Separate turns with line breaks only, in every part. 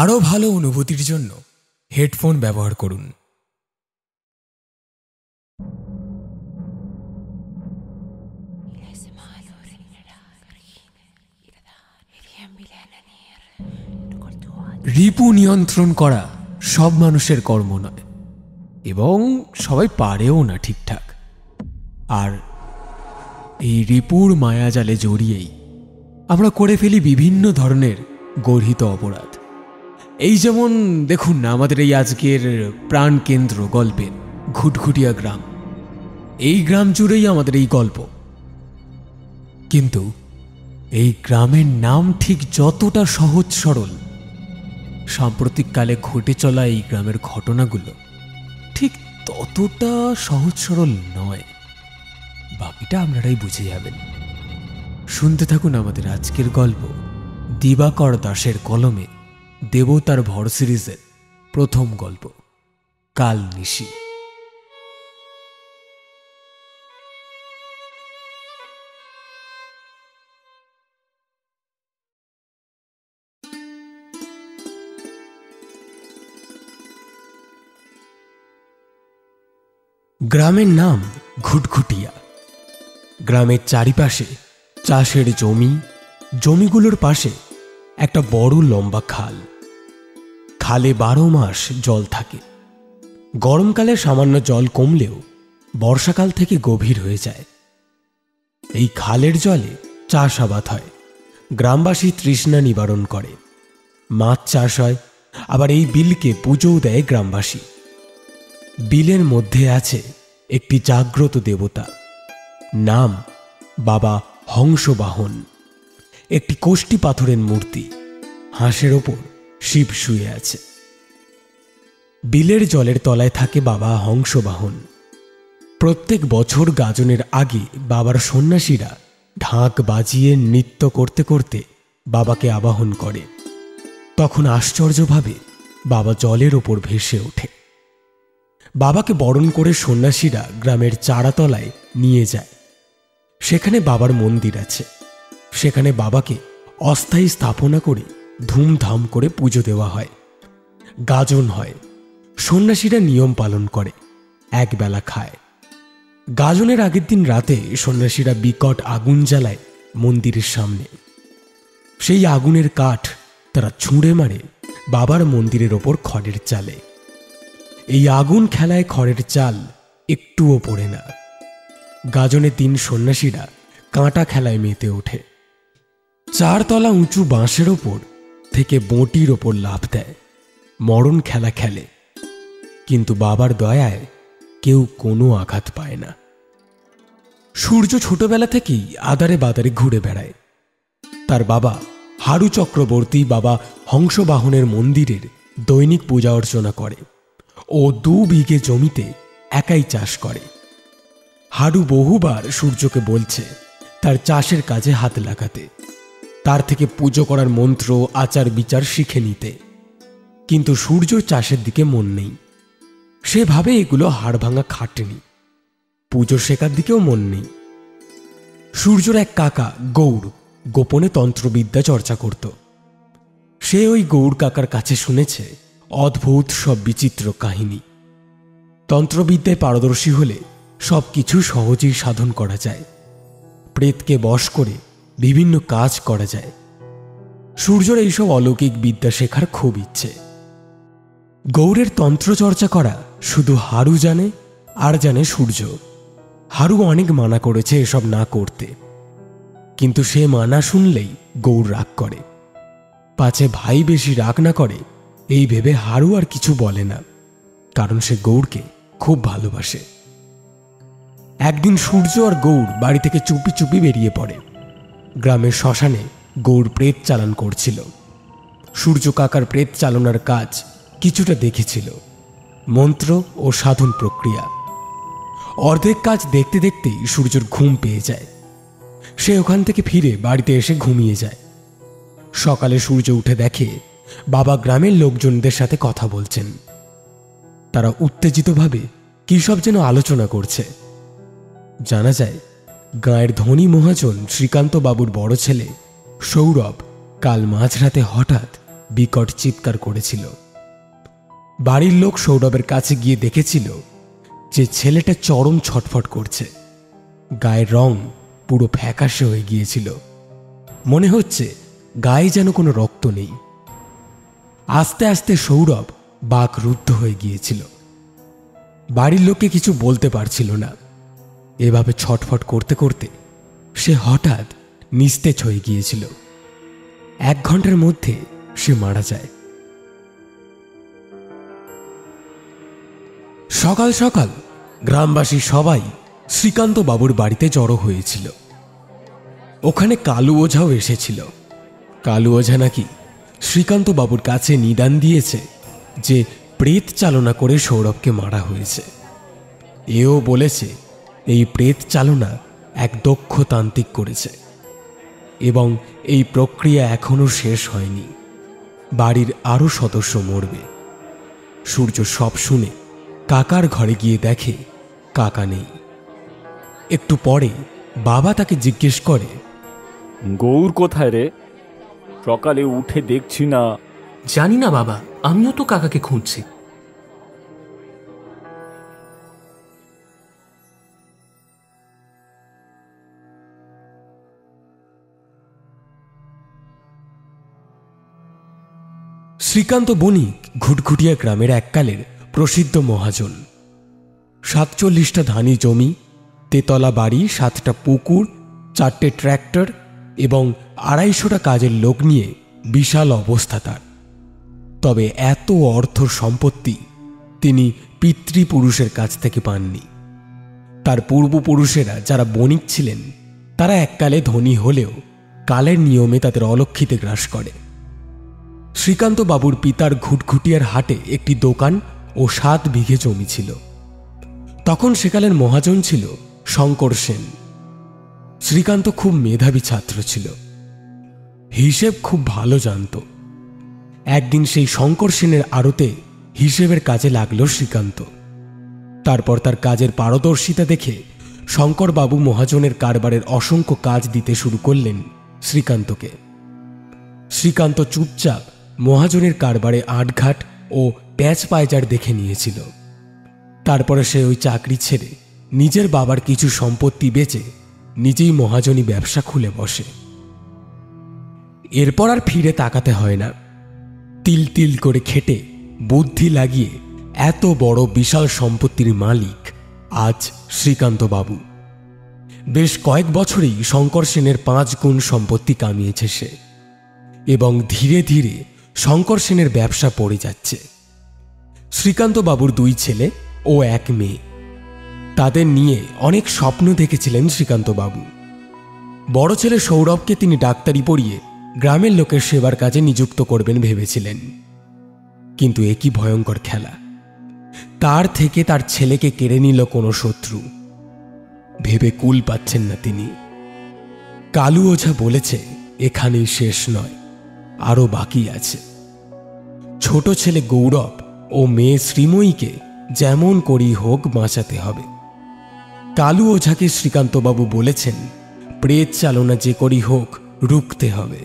আরও ভালো অনুভূতির জন্য হেডফোন ব্যবহার করুন। রিপু নিয়ন্ত্রণ করা সব মানুষের কর্ম নয়, এবং সবাই পারেও না ঠিকঠাক। আর এই রিপুর মায়াজালে জড়িয়েই আমরা করে ফেলি বিভিন্ন ধরনের গর্হিত অপরাধ। এই যেমন দেখুন না, আমাদের এই আজকের প্রাণকেন্দ্র গল্পের ঘুটঘুটিয়া গ্রাম। এই গ্রাম জুড়েই আমাদের এই গল্প, কিন্তু এই গ্রামের নাম ঠিক যতটা সহজ সরল, সাম্প্রতিককালে ঘটে চলা এই গ্রামের ঘটনাগুলো ঠিক ততটা সহজ সরল নয়। বাকিটা আপনারাই বুঝে যাবেন। শুনতে থাকুন আমাদের আজকের গল্প, দিবাকর দাসের কলমে দেবতার ভর সিরিজের প্রথম গল্প, কাল নিশি। গ্রামের নাম ঘুটঘুটিয়া। গ্রামের চারিপাশে চাষের জমি, জমিগুলোর পাশে একটা বড় লম্বা খাল। খালে 12 মাস জল থাকে। গরমকালে সামান্য জল কমলেও বর্ষাকাল থেকে গভীর হয়ে যায়। এই খালের জলে চাষাবাদ হয়। গ্রামবাসী তৃষ্ণা নিবারণ করে। মাছ চাষ হয়, আবার এই বিলকে পুজোও দেয় গ্রামবাসী। বিলের মধ্যে আছে একটি জাগ্রত দেবতা, নাম বাবা হংসবাহন। একটি কোষ্ঠী পাথরের মূর্তি, হাঁসের ওপর শিব শুয়ে আছে। বিলের জলের তলায় থাকে বাবা হংসবাহন। প্রত্যেক বছর গাজনের আগে বাবার সন্ন্যাসীরা ঢাক বাজিয়ে নৃত্য করতে করতে বাবাকে আবাহন করে। তখন আশ্চর্যভাবে বাবা জলের ওপর ভেসে ওঠে। বাবাকে বরণ করে সন্ন্যাসীরা গ্রামের চারাতলায় নিয়ে যায়। সেখানে বাবার মন্দির আছে। সেখানে বাবাকে অস্থায়ী স্থাপনা করে ধুমধাম করে পুজো দেওয়া হয়। গাজন হয়। সন্ন্যাসীরা নিয়ম পালন করে, একবেলা খায়। গাজনের আগের দিন রাতে সন্ন্যাসীরা বিকট আগুন জ্বালায় মন্দিরের সামনে। সেই আগুনের কাঠ তারা ছুঁড়ে মারে বাবার মন্দিরের ওপর খড়ের চালে। এই আগুন খেলায় খড়ের চাল একটুও পড়ে না। গাজনের দিন সন্ন্যাসীরা কাঁটা খেলায় মেতে ওঠে। 4 তলা উঁচু বাঁশের ওপর থেকে বঁটির ওপর লাফ দেয়, মরণ খেলা খেলে। কিন্তু বাবার দয়ায় কেউ কোনো আঘাত পায় না। সূর্য ছোটবেলা থেকেই আদারে বাদারে ঘুরে বেড়ায়। তার বাবা হারু চক্রবর্তী বাবা হংসবাহনের মন্দিরের দৈনিক পূজা অর্চনা করে। ও 2 বিঘে জমিতে একাই চাষ করে। হারু বহুবার সূর্যকে বলছে তার চাষের কাজে হাত লাগাতে, তার থেকে পুজো করার মন্ত্র আচার বিচার শিখে নিতে। কিন্তু সূর্য চাষের দিকে মন নেই। সে ভাবে এগুলো হাড় ভাঙা খাটেনি। পুজো শেখার দিকেও মন নেই। সূর্যর এক কাকা গৌড় গোপনে তন্ত্রবিদ্যা চর্চা করত। সে ওই গৌড় কাকার কাছে শুনেছে অদ্ভুত সব বিচিত্র কাহিনী। তন্ত্রবিদ্যায় পারদর্শী হলে সবকিছু সহজেই সাধন করা যায়। প্রেতকে বশ করে বিভিন্ন কাজ করা যায়। সূর্যর এইসব অলৌকিক বিদ্যা শেখার খুব ইচ্ছে। গৌড়ের তন্ত্রচর্চা করা শুধু হারু জানে, আর জানে সূর্য। হারু অনেক মানা করেছে এসব না করতে, কিন্তু সে মানা শুনলেই গৌড় রাগ করে। পাছে ভাই বেশি রাগ না করে এই ভেবে হারু আর কিছু বলে না, কারণ সে গৌড়কে খুব ভালোবাসে। একদিন সূর্য আর গৌড় বাড়ি থেকে চুপি চুপি বেরিয়ে পড়ে। গ্রামের শ্মশানে গৌড় প্রেত চালান করছিল। সূর্য কাকার প্রেত চালনার কাজ কিছুটা দেখেছিল, মন্ত্র ও সাধন প্রক্রিয়া। অর্ধেক কাজ দেখতে দেখতেই সূর্যর ঘুম পেয়ে যায়। সে ওখান থেকে ফিরে বাড়িতে এসে ঘুমিয়ে যায়। সকালে সূর্য উঠে দেখে বাবা গ্রামের লোকজনদের সাথে কথা বলছেন। তারা উত্তেজিতভাবে কী সব যেন আলোচনা করছে। জানা যায় গাঁয়ের ধনী মহাজন শ্রীকান্ত বাবুর বড় ছেলে সৌরভ কাল মাঝরাতে হঠাৎ বিকট চিৎকার করেছিল। বাড়ির লোক সৌরভের কাছে গিয়ে দেখেছিল যে ছেলেটা চরম ছটফট করছে। গায়ের রং পুরো ফ্যাকাশে হয়ে গিয়েছিল, মনে হচ্ছে গায়ে যেন কোনো রক্ত নেই। আস্তে আস্তে সৌরভ বাকরুদ্ধ হয়ে গিয়েছিল। বাড়ির লোককে কিছু বলতে পারছিল না। এভাবে ছটফট করতে করতে সে হঠাৎ নিস্তেজ হয়ে গিয়েছিল। 1 ঘন্টার মধ্যে সে মারা যায়। সকাল সকাল গ্রামবাসী সবাই শ্রীকান্ত বাবুর বাড়িতে জড়ো হয়েছিল। ওখানে কালু ওঝাও এসেছিল। কালু ওঝা নাকি শ্রীকান্ত বাবুর কাছে নিদান দিয়েছে যে প্রেত চালনা করে সৌরভকে মারা হয়েছে। এও বলেছে এই প্রেত চালনা এক দক্ষ তান্ত্রিক করেছে এবং এই প্রক্রিয়া এখনো শেষ হয়নি। বাড়ির আরও সদস্য মরবে। সূর্য সব শুনে কাকার ঘরে গিয়ে দেখে কাকা নেই। একটু পরে বাবা তাকে জিজ্ঞেস করে,
গৌর কোথায় রে? সকালে উঠে দেখছি না।
জানি না বাবা, আমিও তো কাকাকে খুঁজছি।
শ্রীকান্ত বণিক ঘুটঘুটিয়া গ্রামের এককালের প্রসিদ্ধ মহাজন। 47টা ধানি জমি, 3 তলা বাড়ি, 7টা পুকুর, 4টে ট্র্যাক্টর এবং 250টা কাজের লোক নিয়ে বিশাল অবস্থা তার। তবে এত অর্থ সম্পত্তি তিনি পিতৃপুরুষের কাছ থেকে পাননি। তার পূর্বপুরুষেরা যারা বণিক ছিলেন তারা এককালে ধনী হলেও কালের নিয়মে তাদের অলক্ষিতে গ্রাস করে। শ্রীকান্ত বাবুর পিতার ঘুটঘুটিয়ার হাটে একটি দোকান ও 7 বিঘে জমি ছিল। তখন সেকালের মহাজন ছিল শঙ্কর সেন। শ্রীকান্ত খুব মেধাবী ছাত্র ছিল, হিসেব খুব ভালো জানত। একদিন সেই শঙ্কর সেনের আড়তে হিসেবের কাজে লাগল শ্রীকান্ত। তারপর তার কাজের পারদর্শিতা দেখে শঙ্করবাবু মহাজনের কারবারের অসংখ্য কাজ দিতে শুরু করলেন শ্রীকান্তকে। শ্রীকান্ত চুপচাপ মহাজনের কারবারে আটঘাট ও প্যাচ পায়চার দেখে নিয়েছিল। তারপরে সে ওই চাকরি ছেড়ে নিজের বাবার কিছু সম্পত্তি বেচে নিজেই মহাজনী ব্যবসা খুলে বসে। এরপর আর ফিরে তাকাতে হয় না। তিল তিল করে খেটে বুদ্ধি লাগিয়ে এত বড় বিশাল সম্পত্তির মালিক আজ শ্রীকান্ত বাবু। বেশ কয়েক বছরেই শঙ্কর সেনের 5 গুণ সম্পত্তি কামিয়েছে সে, এবং ধীরে ধীরে শঙ্কর সেনের ব্যবসা পড়ে যাচ্ছে। শ্রীকান্ত বাবুর 2 ছেলে ও 1 মেয়ে। তাদের নিয়ে অনেক স্বপ্ন দেখেছিলেন শ্রীকান্ত বাবু। বড় ছেলে সৌরভকে তিনি ডাক্তারি পড়িয়ে গ্রামের লোকের সেবার কাজে নিযুক্ত করবেন ভেবেছিলেন। কিন্তু এ কি ভয়ঙ্কর খেলা! তার থেকে তার ছেলেকে কেড়ে নিল কোনো শত্রু। ভেবে কুল পাচ্ছেন না তিনি। কালু ওঝা বলেছে এখানেই শেষ নয়, আরো বাকি আছে। ছোট ছেলে গৌরব ও মেয়ে শ্রীময়ীকে যেমন করি হোক বাঁচাতে হবে। কালু ওঝাকে শ্রীকান্তবাবু বলেছেন প্রেত চালনা যে করি হোক রুখতে হবে।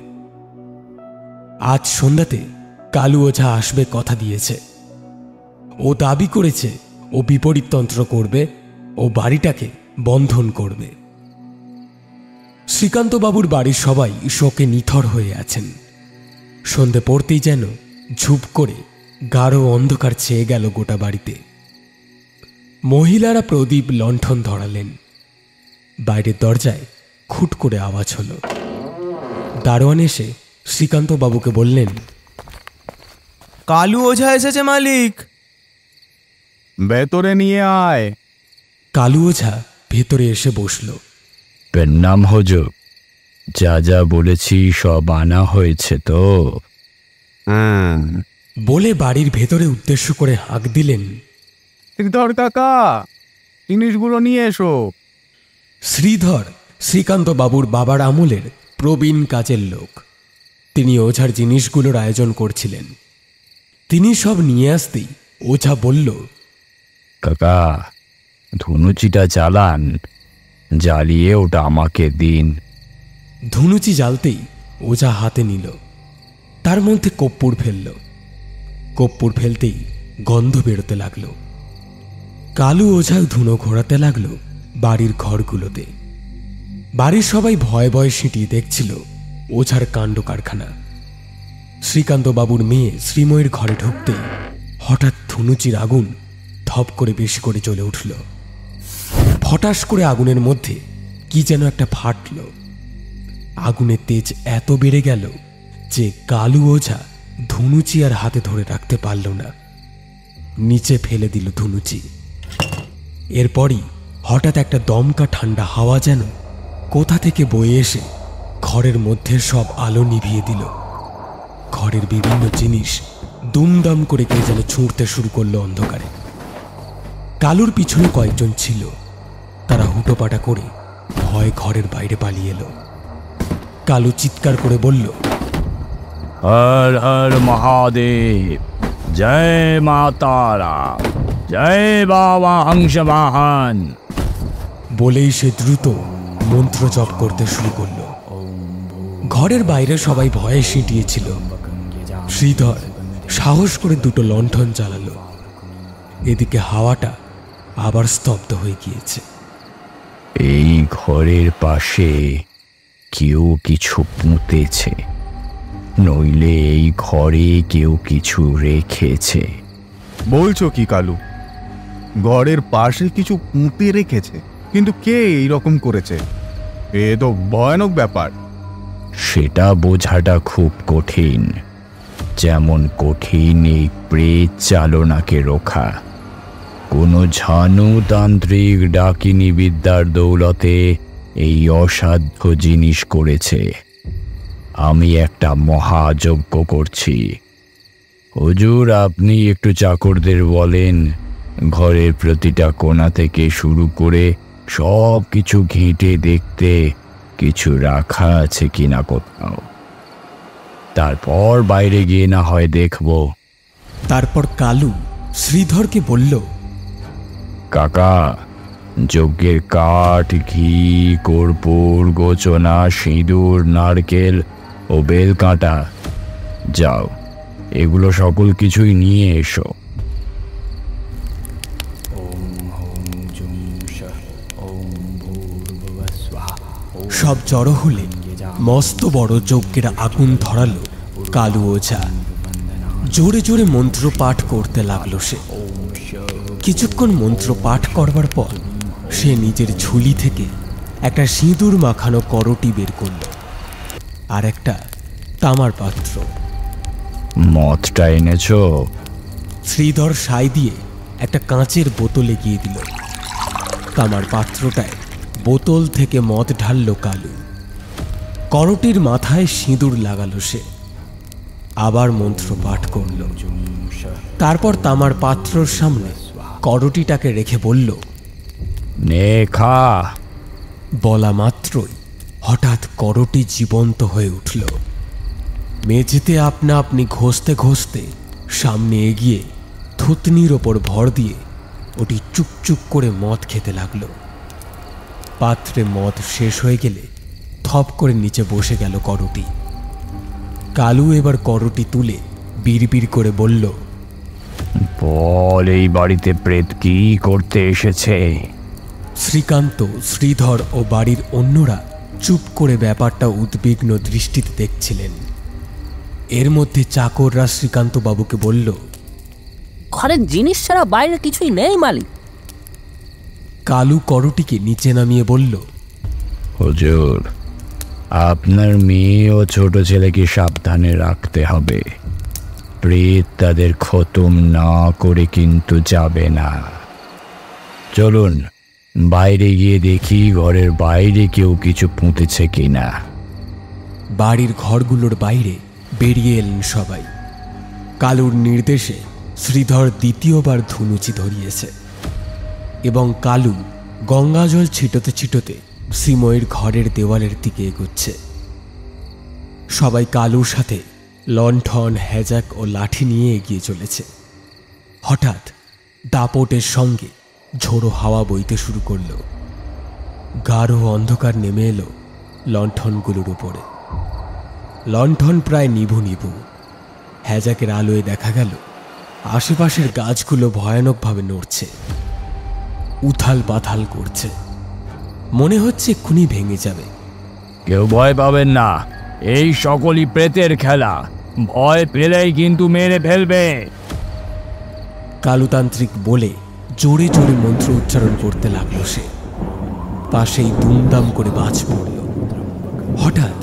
আজ সন্ধ্যাতে কালু ওঝা আসবে কথা দিয়েছে। ও দাবি করেছে ও বিপরীত তন্ত্র করবে ও বাড়িটাকে বন্ধন করবে। শ্রীকান্তবাবুর বাড়ির সবাই শোকে নিথর হয়ে আছেন। সন্ধে পড়তেই যেন ঝুপ করে গাঢ় অন্ধকার ছেয়ে গেল গোটা বাড়িতে। মহিলারা প্রদীপ লণ্ঠন ধরালেন। বাইরের দরজায় খুট করে আওয়াজ হলো। দারোয়ান এসে শ্রীকান্তবাবুকে বললেন,
কালু ওঝা এসেছে মালিক।
ভেতরে নিয়ে আয়।
কালু ওঝা ভেতরে এসে বসল।
প্রণাম হুজুর, যা যা বলেছি সব আনা হয়েছে তো?
হ্যাঁ।
বলে বাড়ির ভেতরে উদ্দেশ্য করে হাঁক দিলেন,
শ্রীধর কাকা, জিনিসগুলো নিয়ে এসো।
শ্রীধর শ্রীকান্তবাবুর বাবার আমলের প্রবীণ কাজের লোক। তিনি ওঝার জিনিসগুলোর আয়োজন করছিলেন। তিনি সব নিয়ে আসতেই ওঝা বলল,
কাকা, ধনুচিটা জ্বালান, জ্বালিয়ে ওটা আমাকে দিন।
ধনুচি জ্বালতেই ওঝা হাতে নিল। তার মধ্যে কর্পূর ফেলল। কর্পূর ফেলতেই গন্ধ বেরোতে লাগলো। কালু ওঝা ধুনো ঘোরাতে লাগলো বাড়ির ঘরগুলোতে। বাড়ির সবাই ভয়ে ভয়ে সিঁটিয়ে দেখছিল ওঝার কাণ্ড কারখানা। শ্রীকান্ত বাবুর মেয়ে শ্রীময়ীর ঘরে ঢুকতেই হঠাৎ ধুনুচির আগুন ধপ করে বেশি করে জ্বলে উঠল। ফটাস করে আগুনের মধ্যে কি যেন একটা ফাটল। আগুনের তেজ এত বেড়ে গেল যে কালু ওঝা ধুনুচি আর হাতে ধরে রাখতে পারল না, নিচে ফেলে দিল ধুনুচি। এরপরই হঠাৎ একটা দমকা ঠান্ডা হাওয়া যেন কোথা থেকে বয়ে এসে ঘরের মধ্যে সব আলো নিভিয়ে দিল। ঘরের বিভিন্ন জিনিস দুমদাম করে কে যেন ছুঁড়তে শুরু করলো অন্ধকারে। কালুর পিছনে কয়েকজন ছিল, তারা হুটোপাটা করে ভয় ঘরের বাইরে পালিয়ে এলো। কালু চিৎকার করে বলল,
হর হর মহাদেব, জয় মা তারা, জয় বাবা হংসবাহন।
বলেই সে দ্রুত মন্ত্র জপ করতে শুরু করল। ঘরের বাইরে সবাই ভয়ে সিঁটিয়েছিল। শ্রীধর সাহস করে দুটো লণ্ঠন জ্বালালো। এদিকে হাওয়াটা আবার স্তব্ধ হয়ে গিয়েছে।
এই ঘরের পাশে কেউ কিছু পুঁতেছে, নইলে এই ঘরে কেউ কিছু রেখেছে।
বলছো কি কালু? ঘরের পাশে কিছু পুঁতে রেখেছে, কিন্তু কে এইরকম করেছে? এ তো ভয়ানক ব্যাপার।
সেটা বোঝাটা খুব কঠিন, যেমন কঠিন এই প্রেত চালনাকে রোখা। কোনো ঝানুতান্ত্রিক ডাকিনী বিদ্যার দৌলতে এই অসাধ্য জিনিস করেছে। আমি একটা মহাযজ্ঞ করছি। হুজুর, আপনি একটু চাকরদের বলেন ঘরের প্রতিটা কোণা থেকে শুরু করে সব কিছু ঘেঁটে দেখতে কিছু রাখা আছে কিনা কোথাও। তারপর বাইরে গিয়ে না হয় দেখব।
তারপর কালু শ্রীধরকে বলল,
কাকা, যজ্ঞের কাঠ, ঘি, কর্পূর, গোচনা, সিঁদুর, নারকেল ও বেল কাঁটা, যাও এগুলো সকল কিছুই নিয়ে এসো।
সব জড়ো হলে মস্ত বড় যজ্ঞের আগুন ধরালো কালু ওঝা। জোরে জোরে মন্ত্র পাঠ করতে লাগলো সে। কিছুক্ষণ মন্ত্র পাঠ করবার পর সে নিজের ঝুলি থেকে একটা সিঁদুর মাখানো করটি বের করল, আর একটা তামার পাত্র।
মদটা এনেছো?
শ্রীধর সাই দিয়ে একটা কাঁচের বোতল এগিয়ে দিল। তামার পাত্রটায় বোতল থেকে মদ ঢালল কালু। করটির মাথায় সিঁদুর লাগালো সে, আবার মন্ত্র পাঠ করল। তারপর তামার পাত্রর সামনে করটিটাকে রেখে বলল,
নে খা।
বলা মাত্রই হঠাৎ করটি জীবন্ত হয়ে উঠল। মেঝেতে আপনা আপনি ঘষতে ঘষতে সামনে এগিয়ে থুতনির ওপর ভর দিয়ে ওটি চুপচুপ করে মদ খেতে লাগলো। পাত্রে মদ শেষ হয়ে গেলে থপ করে নিচে বসে গেল করটি। কালু এবার করটি তুলে বিড়বিড় করে বলল,
বল, এই বাড়িতে প্রেত কি করতে এসেছে?
শ্রীকান্ত, শ্রীধর ও বাড়ির অন্যরা চুপ করে ব্যাপারটা উদ্বিগ্ন দৃষ্টিতে দেখছিলেন। এর মধ্যে চাকররা শ্রীকান্ত বাবুকে বলল,
ঘরের জিনিস ছাড়া বাইরে কিছুই নেই মালিক।
কালু করটিকে নিচে নামিয়ে বলল,
হুজুর, আপনার মেয়ে ও ছোট ছেলেকে সাবধানে রাখতে হবে। প্রেত তাদের খতম না করে কিন্তু যাবে না। চলুন বাইরে গিয়ে দেখি ঘরের বাইরে কেউ কিছু পুঁতেছে কিনা।
বাড়ির ঘরগুলোর বাইরে বেরিয়ে এলেন সবাই। কালুর নির্দেশে শ্রীধর দ্বিতীয়বার ধুনুচি ধরিয়েছে এবং কালু গঙ্গাজল ছিটোতে ছিটোতে শ্রীময়ীর ঘরের দেওয়ালের দিকে এগোচ্ছে। সবাই কালুর সাথে লণ্ঠন, হ্যাজাক ও লাঠি নিয়ে এগিয়ে চলেছে। হঠাৎ দাপটের সঙ্গে ঝোড়ো হাওয়া বইতে শুরু করল। গাঢ় অন্ধকার নেমে এলো লণ্ঠনগুলোর উপরে। লণ্ঠন প্রায় নিভু নিভু। হ্যাজাকের আলোয় দেখা গেল আশেপাশের গাছগুলো ভয়ানকভাবে নড়ছে, উথাল পাথাল করছে, মনে হচ্ছে এক্ষুনি ভেঙে যাবে।
কেউ ভয় পাবেন না, এই সকলই প্রেতের খেলা, ভয় পেলেই কিন্তু মেরে ফেলবে।
কালুতান্ত্রিক বলে জোরে জোরে মন্ত্র উচ্চারণ করতে লাগলো সে। পাশেই দুমদাম করে বাজ পড়ল। হঠাৎ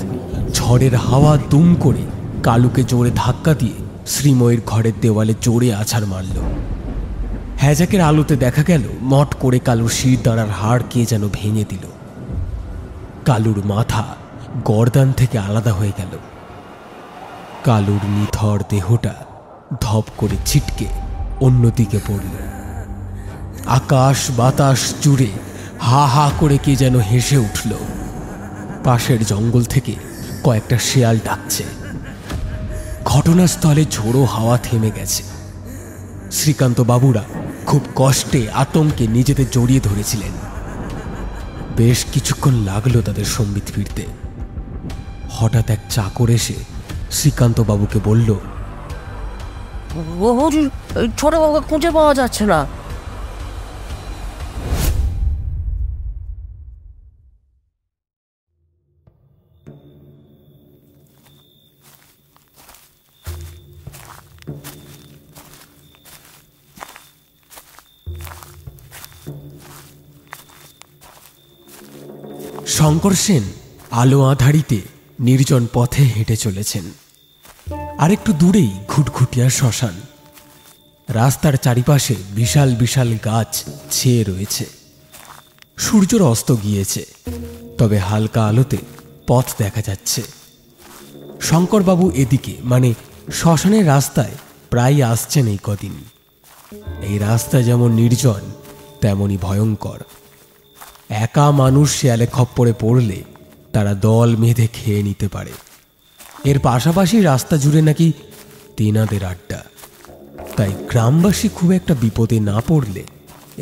ঝড়ের হাওয়া দুম করে কালুকে জোরে ধাক্কা দিয়ে শ্রীময়ীর ঘরের দেওয়ালে জোরে আছাড় মারল। হ্যাজাকের আলোতে দেখা গেল মট করে কালুর শির দাঁড়ার হাড় কে যেন ভেঙে দিল। কালুর মাথা গর্দান থেকে আলাদা হয়ে গেল। কালুর নিথর দেহটা ধপ করে ছিটকে অন্যদিকে পড়ল। আকাশ বাতাস জুড়ে হা হা করে কে যেন হেসে উঠল। পাশের জঙ্গল থেকে কয়েকটা শেয়াল ডাকছে। ঘটনাস্থলে ঝোড়ো হাওয়া থেমে গেছে। শ্রীকান্ত বাবুরা খুব কষ্টে আতঙ্কে নিজেদের জড়িয়ে ধরেছিলেন। বেশ কিছুক্ষণ লাগলো তাদের সম্বিত ফিরতে। হঠাৎ এক চাকর এসে শ্রীকান্ত বাবুকে বলল,
ছোট বাবুকে খুঁজে পাওয়া যাচ্ছে না।
শঙ্কর সেন আলো আঁধারিতে নির্জন পথে হেঁটে চলেছেন। আরেকটু দূরেই ঘুটঘুটিয়া শ্মশান। রাস্তার চারিপাশে বিশাল বিশাল গাছ ছেয়ে রয়েছে। সূর্যর অস্ত গিয়েছে, তবে হালকা আলোতে পথ দেখা যাচ্ছে। শঙ্করবাবু এদিকে মানে শ্মশানের রাস্তায় প্রায় আসছেন এই কদিন। এই রাস্তা যেমন নির্জন তেমনই ভয়ঙ্কর। একা মানুষ শেয়ালে খপ্পরে পড়লে তারা দল বেঁধে খেয়ে নিতে পারে। এর পাশাপাশি রাস্তা জুড়ে নাকি তেনাদের আড্ডা। তাই গ্রামবাসী খুব একটা বিপদে না পড়লে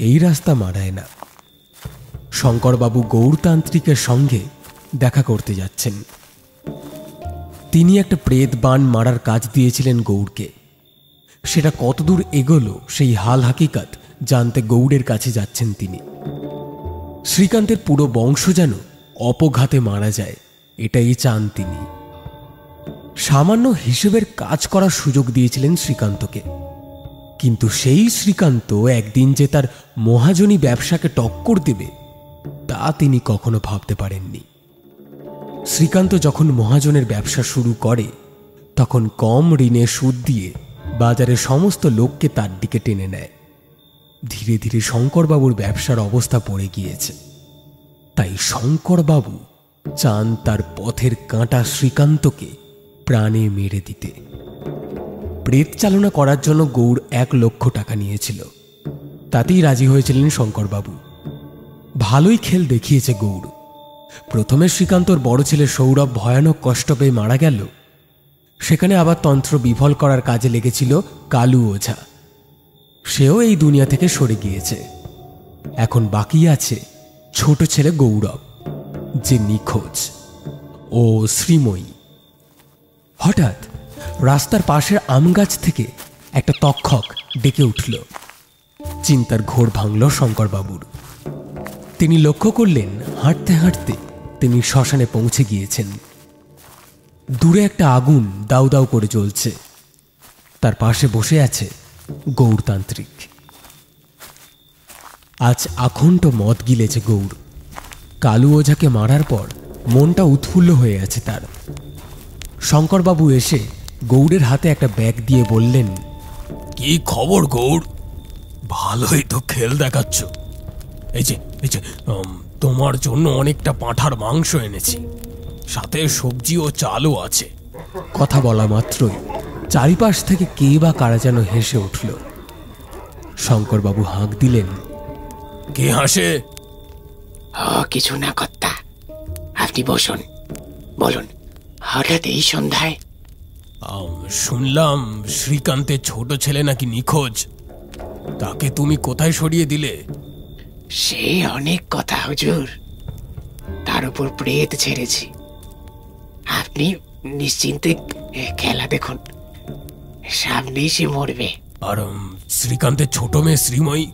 এই রাস্তা মানায় না। শঙ্করবাবু গৌরতান্ত্রিকের সঙ্গে দেখা করতে যাচ্ছেন। তিনি একটা প্রেত বান মারার কাজ দিয়েছিলেন গৌড়কে। সেটা কতদূর এগোলো সেই হাল হাকিকাত জানতে গৌড়ের কাছে যাচ্ছেন তিনি। শ্রীকান্তের পুরো বংশ যেন অপঘাতে মারা যায়, এটাই চান তিনি। সামান্য হিসেবের কাজ করার সুযোগ দিয়েছিলেন শ্রীকান্তকে, কিন্তু সেই শ্রীকান্ত একদিন যে তার মহাজনী ব্যবসাকে টক্কর দেবে তা তিনি কখনো ভাবতে পারেননি। শ্রীকান্ত যখন মহাজনের ব্যবসা শুরু করে তখন কম ঋণে সুদ দিয়ে বাজারে সমস্ত লোককে তার দিকে টেনে নেয়। ধীরে ধীরে শঙ্করবাবুর ব্যবসার অবস্থা পড়ে গিয়েছে। তাই শঙ্করবাবু চান তার পথের কাঁটা শ্রীকান্তকে প্রাণে মেরে দিতে। প্রেত চালনা করার জন্য গৌড় 1 লক্ষ টাকা নিয়েছিল। তাতেই রাজি হয়েছিলেন শঙ্করবাবু। ভালোই খেল দেখিয়েছে গৌড়। প্রথমে শ্রীকান্তর বড় ছেলে সৌরভ ভয়ানক কষ্ট পেয়ে মারা গেল। সেখানে আবার তন্ত্র বিফল করার কাজে লেগেছিল কালু ওঝা। সেও এই দুনিয়া থেকে সরে গিয়েছে। এখন বাকি আছে ছোট ছেলে গৌরব, যে নিখোঁজ, ও শ্রীময়ী। হঠাৎ রাস্তার পাশের আম গাছ থেকে একটা তক্ষক ডেকে উঠল। চিন্তার ঘোর ভাঙল শঙ্করবাবুর। তিনি লক্ষ্য করলেন হাঁটতে হাঁটতে তিনি শ্মশানে পৌঁছে গিয়েছেন। দূরে একটা আগুন দাউ দাউ করে জ্বলছে। তার পাশে বসে আছে গৌরতান্ত্রিক। আজ আখণ্ড মদ গিলেছে গৌর। কালু ওঝাকে মারার পর মনটা উৎফুল্ল হয়ে আছে তার। শঙ্করবাবু এসে গৌড়ের হাতে একটা ব্যাগ দিয়ে বললেন,
কি খবর গৌড়? ভালোই তো খেল দেখাচ্ছ। এই যে তোমার জন্য অনেকটা পাঁঠার মাংস এনেছি, সাথে সবজি ও চালও আছে।
কথা বলা মাত্রই চারিপাশ থেকে কে বা কারা যেন হেসে উঠল। শঙ্করবাবু হাঁক দিলেন,
কে হাসে?
কিছু না কর্তা, আপনি বসুন। বলুন, হঠাৎ এই সন্ধ্যায়?
শুনলাম শ্রীকান্তের ছোট ছেলে নাকি নিখোঁজ। তাকে তুমি কোথায় সরিয়ে দিলে?
সে অনেক কথা হুজুর, তার উপর প্রেত ছেড়েছি। আপনি নিশ্চিন্তে খেলা দেখুন, সামনেই সে মরবে।
আর শ্রীকান্তের ছোট মেয়ে শ্রীময়ী,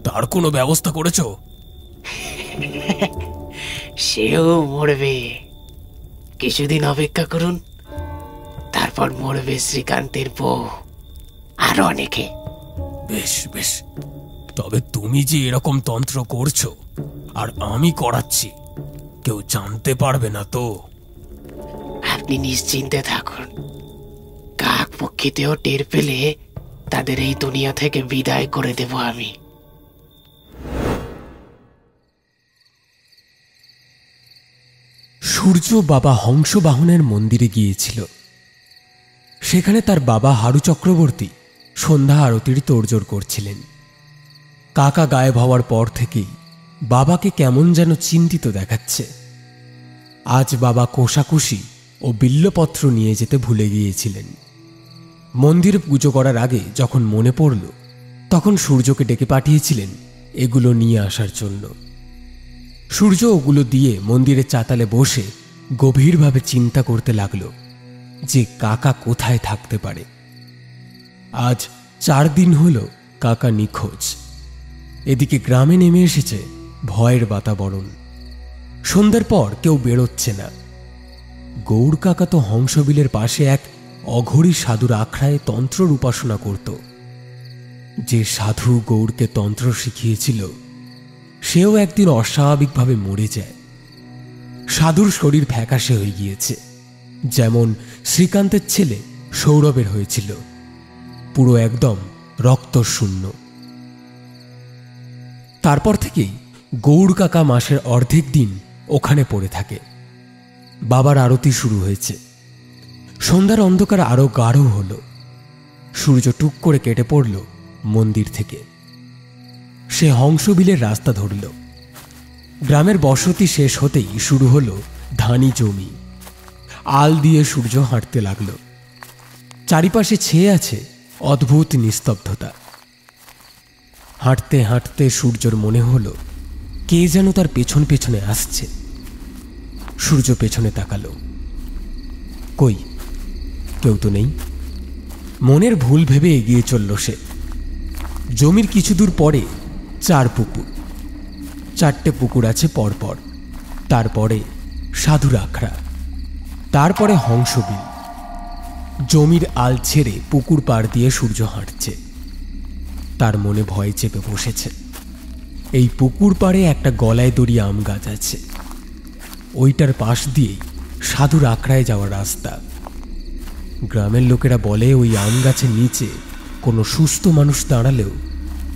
তার কোনো ব্যবস্থা করেছো?
সেও মরবে, কিছুদিন অপেক্ষা করুন, তারপর মরবে শ্রীকান্তের বউ, আরো অনেকে।
বেশ বেশ, তবে তুমি যে এরকম তন্ত্র করছো আর আমি করাচ্ছি, কেউ জানতে পারবে না তো?
আপনি নিশ্চিন্তে থাকুন, কাক পক্ষীতেও টের পেলে তাদের এই দুনিয়া থেকে বিদায় করে দেব আমি।
সূর্য বাবা হংসবাহনের মন্দিরে গিয়েছিল। সেখানে তার বাবা হারু চক্রবর্তী সন্ধ্যা আরতির তোড়জোড় করছিলেন। কাকা গায়েব হওয়ার পর থেকেই বাবাকে কেমন যেন চিন্তিত দেখাচ্ছে। আজ বাবা কোষাকুষি ও বিল্লপত্র নিয়ে যেতে ভুলে গিয়েছিলেন। মন্দিরে পুজো করার আগে যখন মনে পড়ল, তখন সূর্যকে ডেকে পাঠিয়েছিলেন এগুলো নিয়ে আসার জন্য। সূর্য ওগুলো দিয়ে মন্দিরের চাতালে বসে গভীরভাবে চিন্তা করতে লাগল যে কাকা কোথায় থাকতে পারে। আজ 4 দিন হল কাকা নিখোঁজ। এদিকে গ্রামে নেমে এসেছে ভয়ের বাতাবরণ। সন্ধ্যার পর কেউ বেরোচ্ছে না। গৌর কাকা তো হংসবিলের পাশে এক অঘরী সাধুর আখড়ায় তন্ত্রর উপাসনা করত। যে সাধু গৌরকে তন্ত্র শিখিয়েছিল সেও একদিন অস্বাভাবিকভাবে মরে যায়। সাধুর শরীর ফ্যাকাশে হয়ে গিয়েছে, যেমন শ্রীকান্তের ছেলে সৌরভের হয়েছিল, পুরো একদম রক্তশূন্য। তারপর থেকেই গৌর কাকা মাসের অর্ধেক দিন ওখানে পড়ে থাকে। বাবার আরতি শুরু হয়েছে। সন্ধ্যার অন্ধকার আরো গাঢ় হল। সূর্য টুক করে কেটে পড়ল মন্দির থেকে। সে হংসবিলের রাস্তা ধরল। গ্রামের বসতি শেষ হতেই শুরু হলো ধানি জমি। আল দিয়ে সূর্য হাঁটতে লাগল। চারিপাশে ছেয়ে আছে অদ্ভুত নিস্তব্ধতা। হাঁটতে হাঁটতে সূর্যর মনে হলো কে যেন তার পেছন পেছনে আসছে। সূর্য পেছনে তাকালো, কই কেউ তো নেই। মনের ভুল ভেবে এগিয়ে চলল সে। জমির কিছু দূর পরে 4 পুকুর। 4টে পুকুর আছে পরপর। তারপরে সাধুর আখড়া, তারপরে হংসবিল। জমির আল ছেড়ে পুকুর পাড় দিয়ে সূর্য হাঁটছে। তার মনে ভয় চেপে বসেছে। এই পুকুর পাড়ে একটা গলায় দড়ি আম গাছ আছে। ওইটার পাশ দিয়েই সাধুর আখড়ায় যাওয়ার রাস্তা। গ্রামের লোকেরা বলে ওই আম গাছের নিচে কোনো সুস্থ মানুষ দাঁড়ালেও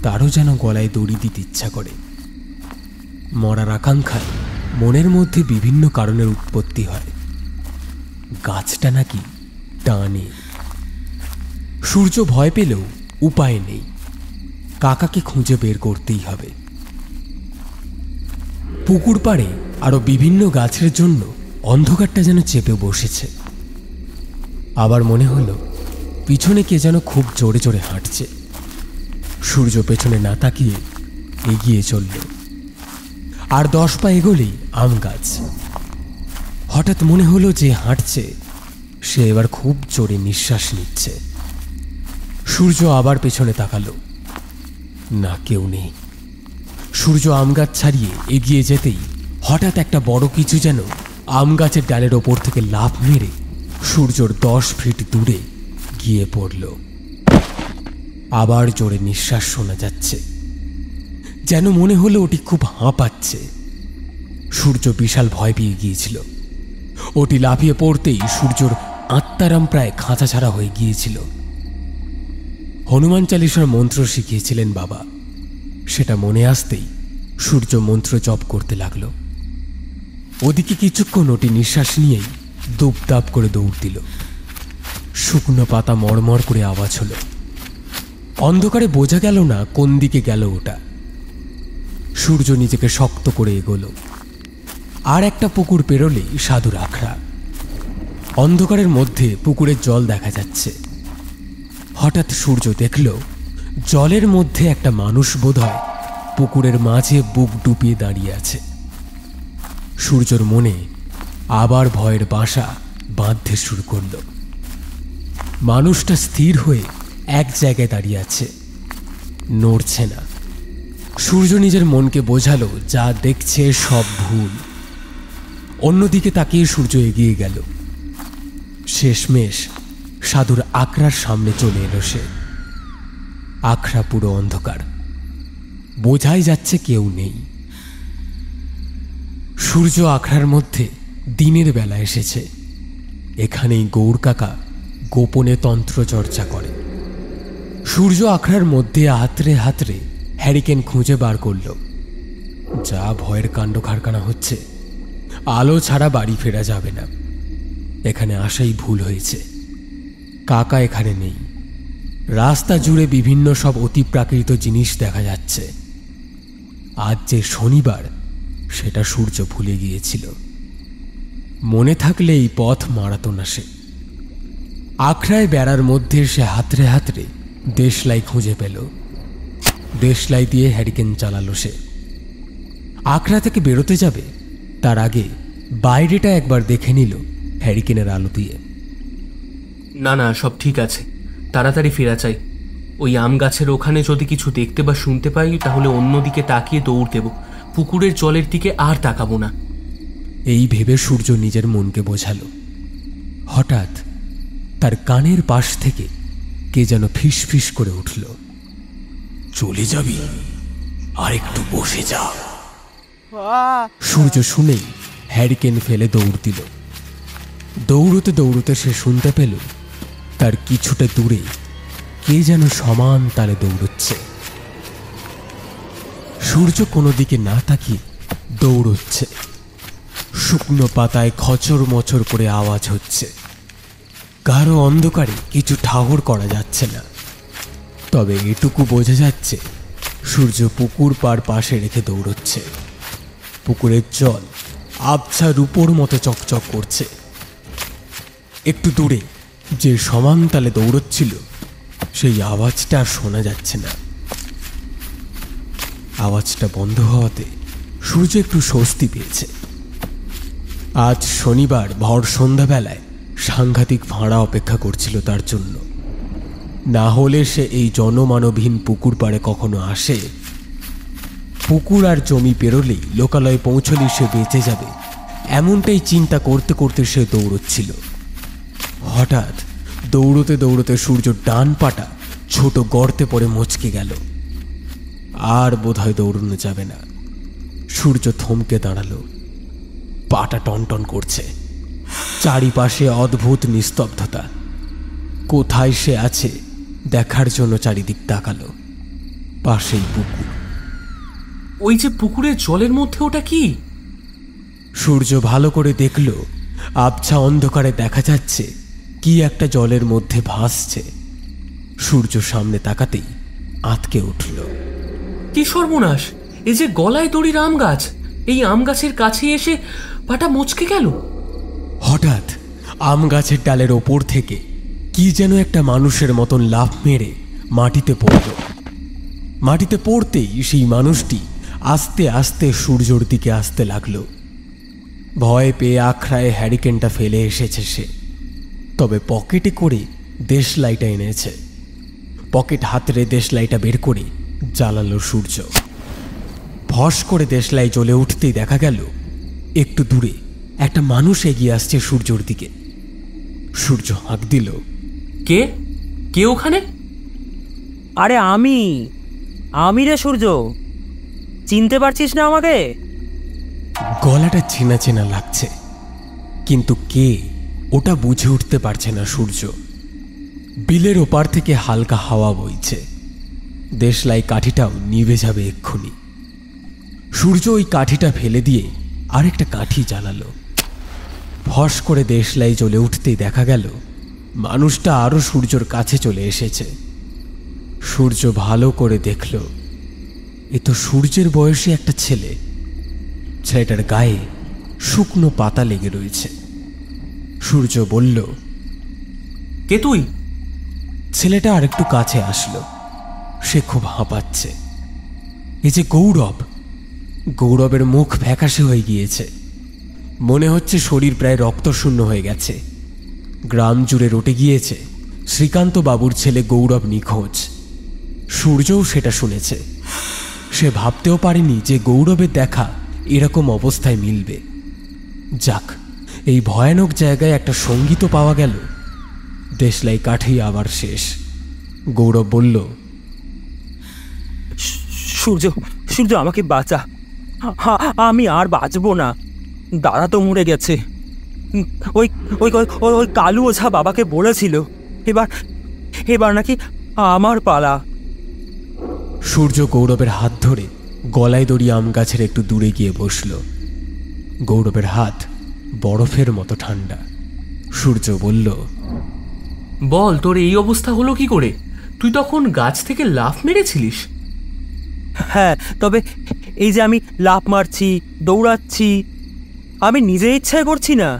তারও যেন গলায় দড়ি দিতে ইচ্ছা করে। মরার আকাঙ্ক্ষায় মনের মধ্যে বিভিন্ন কারণের উৎপত্তি হয়। গাছটা নাকি টানে। সূর্য ভয় পেলেও উপায় নেই, কাকাকে খুঁজে বের করতেই হবে। পুকুর পাড়ে আরো বিভিন্ন গাছের জন্য অন্ধকারটা যেন চেপে বসেছে। আবার মনে হলো পিছনে কে যেন খুব জোরে জোরে হাঁটছে। সূর্য পেছনে না তাকিয়ে এগিয়ে চলল। আর 10 পা এগোলেই আম গাছ। হঠাৎ মনে হলো যে হাঁটছে সে এবার খুব জোরে নিঃশ্বাস নিচ্ছে। সূর্য আবার পেছনে তাকালো, না কেউ নেই। সূর্য আম গাছ ছাড়িয়ে এগিয়ে যেতেই হঠাৎ একটা বড় কিছু যেন আম গাছের ডালের ওপর থেকে লাফ মেরে সূর্যর 10 ফিট দূরে গিয়ে পড়ল। আবার জোরে নিঃশ্বাস শোনা যাচ্ছে, যেন মনে হলো ওটি খুব হাঁপাচ্ছে। সূর্য বিশাল ভয় পেয়ে গিয়েছিল। ওটি লাফিয়ে পড়তেই সূর্যর আত্মারাম প্রায় খাঁচা ছাড়া হয়ে গিয়েছিল। হনুমান চালিসার মন্ত্র শিখিয়েছিলেন বাবা। সেটা মনে আসতেই সূর্য মন্ত্র জপ করতে লাগল। ওদিকে কিছুক্ষণ ওটি নিঃশ্বাস নিয়েই দুপদাপ করে দৌড় দিল। শুকনো পাতা মড়মড় করে আওয়াজ হলো। অন্ধকারে বোঝা গেল না কোন দিকে গেল ওটা। সূর্য নিজেকে শক্ত করে এগোলো। আর একটা পুকুর পেরোলেই সাধুর আখড়া। অন্ধকারের মধ্যে পুকুরের জল দেখা যাচ্ছে। হঠাৎ সূর্য দেখল জলের মধ্যে একটা মানুষ বোধহয় পুকুরের মাঝে বুক ডুবিয়ে দাঁড়িয়ে আছে। সূর্যর মনে আবার ভয়ের বাসা বাঁধতে শুরু করল। মানুষটা স্থির হয়ে এক জায়গায় দাঁড়িয়ে আছে, নড়ছে না। সূর্য নিজের মনকে বোঝালো যা দেখছে সব ভুল। অন্যদিকে তাকিয়ে সূর্য এগিয়ে গেল। শেষমেশ সাধুর আখড়ার সামনে চলে এলো সে। আখড়া পুরো অন্ধকার, বোঝাই যাচ্ছে কেউ নেই। সূর্য আখড়ার মধ্যে দিনের বেলা এসেছে। এখানেই গৌর কাকা গোপনে তন্ত্র চর্চা করে। সূর্য আখড়ার মধ্যে হাতড়ে হাতড়ে হ্যারিকেন খুঁজে বার করল। যা ভয়ের কাণ্ড কারখানা হচ্ছে, আলো ছাড়া বাড়ি ফেরা যাবে না। এখানে আসাই ভুল হয়েছে। কাকা এখানে নেই। রাস্তা জুড়ে বিভিন্ন সব অতিপ্রাকৃত জিনিস দেখা যাচ্ছে। আজ যে শনিবার, সেটা সূর্য ভুলে গিয়েছিল। মনে থাকলে এই পথ মারাতো না সে। আখড়ায় বেড়ার মধ্যে সে হাতড়ে হাতড়ে দেশলাই খুঁজে পেল। দেশলাই দিয়ে হ্যারিকেন চালালো সে। আখড়া থেকে বেরোতে যাবে তার আগে বাইরেটা একবার দেখে নিল হ্যারিকেনের আলো দিয়ে।
না না, সব ঠিক আছে, তাড়াতাড়ি ফেরা চাই। ওই আম গাছের ওখানে যদি কিছু দেখতে বা শুনতে পাই তাহলে অন্যদিকে তাকিয়ে দৌড় দেব। পুকুরের জলের দিকে আর তাকাবো না।
এই ভেবে সূর্য নিজের মনকে বোঝালো। হঠাৎ তার কানের পাশ থেকে কে যেন ফিস ফিস করে উঠল।
চলে যাবি? আর একটু বসে যা।
সূর্য শুনেই হ্যারিকেন ফেলে দৌড় দিল। দৌড়তে দৌড়তে সে শুনতে পেল তার কিছুটা দূরে কে যেন সমান তালে দৌড়চ্ছে। সূর্য কোনো দিকে না তাকিয়ে দৌড়চ্ছে। শুকনো পাতায় খচর মচর করে আওয়াজ হচ্ছে। গাঢ় অন্ধকারে কিছু ঠাহর করা যাচ্ছে না, তবে এটুকু বোঝা যাচ্ছে সূর্য পুকুর পাড় পাশে রেখে দৌড়চ্ছে। পুকুরের জল আবছা রূপোর মতো চকচক করছে। একটু দূরে যে সমান তালে দৌড়চ্ছিল, সেই আওয়াজটা আর শোনা যাচ্ছে না। আওয়াজটা বন্ধ হওয়াতে সূর্য একটু স্বস্তি পেয়েছে। আজ শনিবার ভর সন্ধ্যাবেলায় সাংঘাতিক ভাড়া অপেক্ষা করছিল তার জন্য। না হলে সে এই জনমানবহীন পুকুর পাড়ে কখনো আসে? পুকুর আর জমি পেরোলেই লোকালয়ে পৌঁছলেই সে বেঁচে যাবে, এমনটাই চিন্তা করতে করতে সে দৌড়চ্ছিল। হঠাৎ দৌড়তে দৌড়তে সূর্য ডান পাটা ছোট গর্তে পড়ে মচকে গেল। আর বোধহয় দৌড়ানো যাবে না। সূর্য থমকে দাঁড়ালো। পাটা টনটন করছে। চারিপাশে অদ্ভুত নিস্তব্ধতা। কোথায় সে আছে দেখার জন্য চারিদিক তাকালো। পাশেই পুকুর।
ওই যে পুকুরের জলের মধ্যে, ওটা কি?
সূর্য ভালো করে দেখল। আবছা অন্ধকারে দেখা যাচ্ছে কি একটা জলের মধ্যে ভাসছে। সূর্য সামনে তাকাতেই আঁতকে উঠল।
কি সর্বনাশ! এই যে গলায় দড়ির আম গাছ, এই আম গাছের কাছে এসে পাটা মচকে গেল।
হঠাৎ আম গাছের ডালের ওপর থেকে কি যেন একটা মানুষের মতন লাফ মেরে মাটিতে পড়ল। মাটিতে পড়তেই সেই মানুষটি আস্তে আস্তে সূর্যর দিকে আসতে লাগলো। ভয় পেয়ে আখড়ায় হ্যারিকেনটা ফেলে এসেছে সে, তবে পকেটে করে দেশলাইটা এনেছে। পকেট হাতড়ে দেশলাইটা বের করে জ্বালালো সূর্য। ফস করে দেশলাই জ্বলে উঠতেই দেখা গেল একটু দূরে একটা মানুষ এগিয়ে আসছে সূর্যর দিকে। সূর্য হাঁক দিল,
কে কে ওখানে?
আরে আমি রে সূর্য, চিনতে পারছিস না আমাকে?
গলাটা চেনা চেনা লাগছে, কিন্তু কে ওটা বুঝে উঠতে পারছে না সূর্য। বিলের ওপার থেকে হালকা হাওয়া বইছে। দেশলাই কাঠিটাও নিভে যাবে এক্ষুনি। সূর্য ওই কাঠিটা ফেলে দিয়ে আরেকটা কাঠি জ্বালালো। ফস করে দেশলাই জ্বলে উঠতেই দেখা গেল মানুষটা আরো সূর্যর কাছে চলে এসেছে। সূর্য ভালো করে দেখল, এ তো সূর্যের বয়সী একটা ছেলে। ছেলেটার গায়ে শুকনো পাতা লেগে রয়েছে। সূর্য বলল,
কে তুই?
ছেলেটা আরেকটু কাছে আসলো। সে খুব হাঁপাচ্ছে। এই যে গৌরব। গৌরবের মুখ ফ্যাকাশে হয়ে গিয়েছে। মনে হচ্ছে শরীর প্রায় রক্তশূন্য হয়ে গেছে। গ্রাম জুড়ে রটে গিয়েছে শ্রীকান্ত বাবুর ছেলে গৌরব নিখোঁজ। সূর্যও সেটা শুনেছে। সে ভাবতেও পারেনি যে গৌরবের দেখা এরকম অবস্থায় মিলবে। যাক, এই ভয়ানক জায়গায় একটা সঙ্গী তো পাওয়া গেল। দেশলাই কাঠেই আবার শেষ। গৌরব বলল,
সূর্য, সূর্য আমাকে বাঁচা। আমি আর বাঁচবো না। দাদা তো মরে গেছে। ওই ওই ওই কালু ওঝা বাবাকে বলেছিল এবার নাকি আমার পালা।
সূর্য গৌরবের হাত ধরে গলায় দড়ি আম গাছের একটু দূরে গিয়ে বসল। গৌরবের হাত বরফের মতো ঠান্ডা। সূর্য বলল,
বল, তোর এই অবস্থা হলো কি করে? তুই তখন গাছ থেকে লাফ মেরেছিলিস?
হ্যাঁ, তবে এই যে আমি লাফ মারছি, দৌড়াচ্ছি, আমি নিজে ইচ্ছায় করছি না।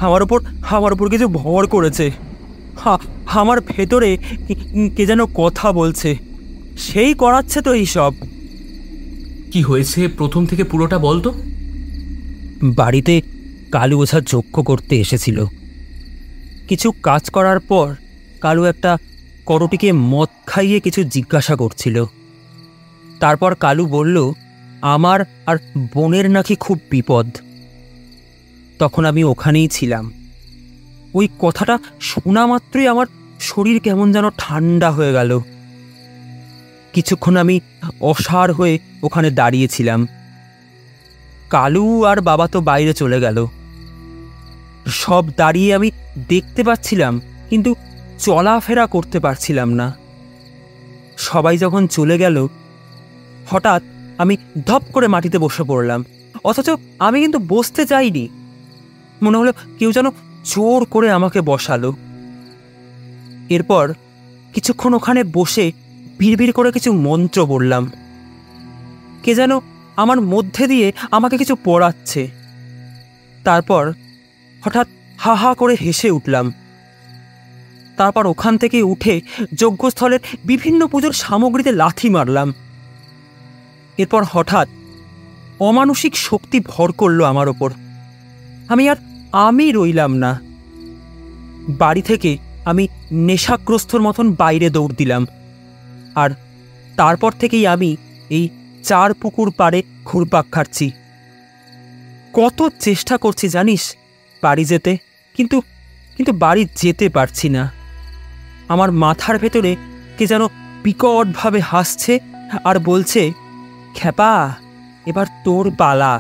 আমার ওপর কিছু ভর করেছে। আমার ভেতরে কে যেন কথা বলছে, সেই করাচ্ছে তো এইসব।
কি হয়েছে প্রথম থেকে পুরোটা বল তো।
বাড়িতে কালু ওঝা যজ্ঞ করতে এসেছিল। কিছু কাজ করার পর কালু একটা করটিকে মদ খাইয়ে কিছু জিজ্ঞাসা করছিল। তারপর কালু বলল, আমার আর বোনের নাকি খুব বিপদ। তখন আমি ওখানেই ছিলাম। ওই কথাটা শোনা মাত্রই আমার শরীর কেমন যেন ঠান্ডা হয়ে গেল। কিছুক্ষণ আমি অসাড় হয়ে ওখানে দাঁড়িয়েছিলাম। কালু আর বাবা তো বাইরে চলে গেল। সব দাঁড়িয়ে আমি দেখতে পাচ্ছিলাম, কিন্তু চলাফেরা করতে পারছিলাম না। সবাই যখন চলে গেল, হঠাৎ আমি ধপ করে মাটিতে বসে পড়লাম। অথচ আমি কিন্তু বসতে চাইনি। মনে হলো কেউ যেন জোর করে আমাকে বসালো। এরপর কিছুক্ষণ ওখানে বসে ভিড় করে কিছু মন্ত্র বললাম। কে যেন আমার মধ্যে দিয়ে আমাকে কিছু পড়াচ্ছে। তারপর হঠাৎ হা হা করে হেসে উঠলাম। তারপর ওখান থেকে উঠে যজ্ঞস্থলের বিভিন্ন পুজোর সামগ্রীতে লাথি মারলাম। এরপর হঠাৎ অমানসিক শক্তি ভর করলো আমার ওপর। আমি রইলাম না। বাড়ি থেকে আমি নেশাগ্রস্তর মতন বাইরে দৌড় দিলাম। আর তারপর থেকেই আমি এই 4 পুকুর পাড়ে ঘুরপাক খাচ্ছি। কত চেষ্টা করছি জানিস বাড়ি যেতে, কিন্তু বাড়ি যেতে পারছি না। আমার মাথার ভেতরে কে যেন বিকটভাবে হাসছে আর বলছে, খ্যাপা, এবার তোর পালা,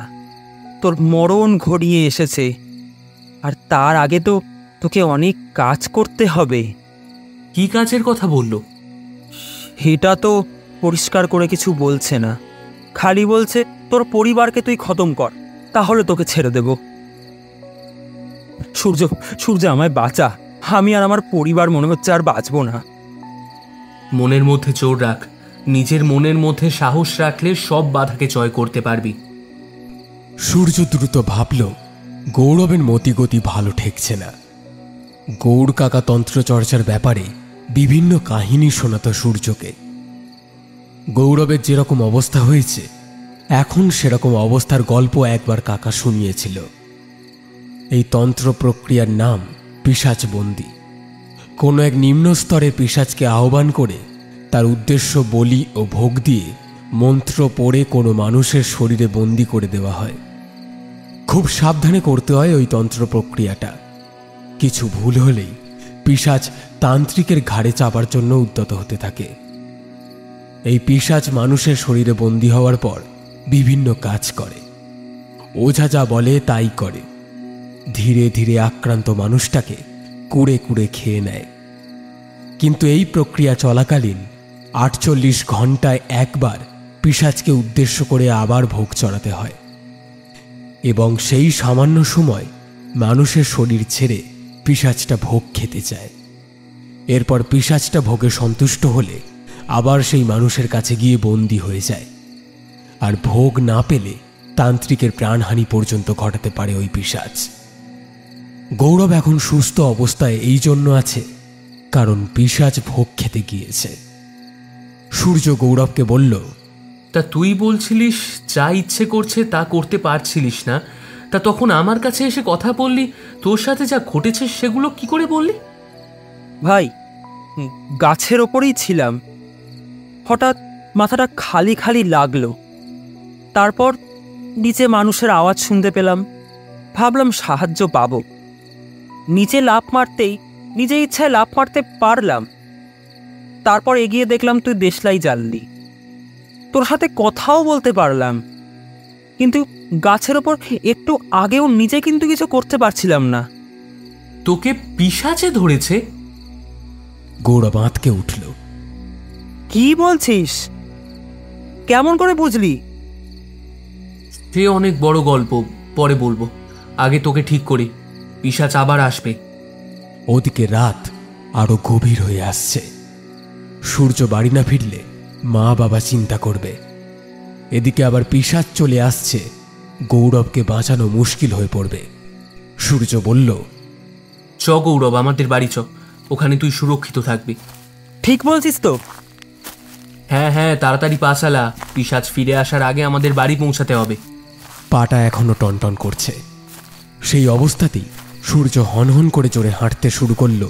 তোর মরণ ঘড়িয়ে এসেছে। আর তার আগে তো তোকে অনেক কাজ করতে হবে।
কি কাজের কথা বলল?
এটা তো পরিষ্কার করে কিছু বলছে না, খালি বলছে তোর পরিবারকে তুই খতম কর, তাহলে তোকে ছেড়ে দেব। সূর্য আমায় বাঁচা। আমি আর আমার পরিবার মনে হচ্ছে আর বাঁচবো না।
মনের মধ্যে জোর রাখ। নিজের মনের মধ্যে সাহস রাখলে সব বাধাকে জয় করতে পারবি।
সূর্য দ্রুত ভাবল, গৌরবের মতিগতি ভালো ঠেকছে না। গৌড় কাকা তন্ত্রচর্চার ব্যাপারে বিভিন্ন কাহিনী শোনাত সূর্যকে। গৌরবের যেরকম অবস্থা হয়েছে, এখন সেরকম অবস্থার গল্প একবার কাকা শুনিয়েছিল। এই তন্ত্র প্রক্রিয়ার নাম পিশাচবন্দি। কোনো এক নিম্ন স্তরের পিশাচকে আহ্বান করে তার উদ্দেশ্য বলি ও ভোগ দিয়ে মন্ত্র পড়ে কোনো মানুষের শরীরে বন্দি করে দেওয়া হয়। খুব সাবধানে করতে হয় ওই তন্ত্র প্রক্রিয়াটা। কিছু ভুল হলেই পিশাচ তান্ত্রিকের ঘাড়ে চাপার জন্য উদ্যত হতে থাকে। এই পিশাচ মানুষের শরীরে বন্দী হওয়ার পর বিভিন্ন কাজ করে। ওঝা যা বলে তাই করে। ধীরে ধীরে আক্রান্ত মানুষটাকে কুড়ে কুড়ে খেয়ে নেয়। কিন্তু এই প্রক্রিয়া চলাকালীন 48 ঘন্টায় একবার পিশাচকে উদ্দেশ্য করে আবার ভোগ চড়াতে হয়, এবং সেই সামান্য সময় মানুষের শরীর ছেড়ে পিশাচটা ভোগ খেতে চায়। এরপর পিশাচটা ভোগে সন্তুষ্ট হলে আবার সেই মানুষের কাছে গিয়ে বন্দী হয়ে যায়। আর ভোগ না পেলে তান্ত্রিকের প্রাণহানি পর্যন্ত ঘটাতে পারে ওই পিশাচ। গৌরব এখন সুস্থ অবস্থায় এই জন্য আছে কারণ পিশাচ ভোগ খেতে গিয়েছে। সূর্য গৌরবকে বলল,
তা তুই বলছিলিস যা ইচ্ছে করছে তা করতে পারছিলিস না, তা তখন আমার কাছে এসে কথা বললি, তোর সাথে যা ঘটেছে সেগুলো কি করে বললি?
ভাই, গাছের ওপরেই ছিলাম, হঠাৎ মাথাটা খালি খালি লাগলো। তারপর নিচে মানুষের আওয়াজ শুনতে পেলাম, ভাবলাম সাহায্য পাবো। নিচে লাফ মারতেই নিজে ইচ্ছায় লাফ মারতে পারলাম। তারপর এগিয়ে দেখলাম তুই দেশলাই জ্বাললি। তোর সাথে কথাও বলতে পারলাম, কিন্তু গাছের ওপর একটু আগেও নিজে কিন্তু কিছু করতে পারছিলাম না।
তোকে পিশাচে ধরেছে?
গৌরব আঁতকে উঠল।
কি বলছিস? কেমন করে বুঝলি?
সে অনেক বড় গল্প, পরে বলবো। আগে তোকে ঠিক করি, পিশাচ আবার আসবে।
ওদিকে রাত আরো গভীর হয়ে আসছে। সূর্য বাড়ি না ফিরলে মা বাবা চিন্তা করবে। এদিকে আবার পিশাচ চলে আসছে, গৌরবকে বাঁচানো মুশকিল হয়ে পড়বে। সূর্য বলল,
চ গৌরব, আমাদের বাড়ি চ, ওখানে তুই সুরক্ষিত থাকবি।
ঠিক বলছিস তো?
হ্যাঁ হ্যাঁ, তাড়াতাড়ি পা চালা, পিশাচ ফিরে আসার আগে আমাদের বাড়ি পৌঁছাতে হবে।
পাটা এখনো টনটন করছে। সেই অবস্থাতেই সূর্য হনহন করে জোরে হাঁটতে শুরু করলো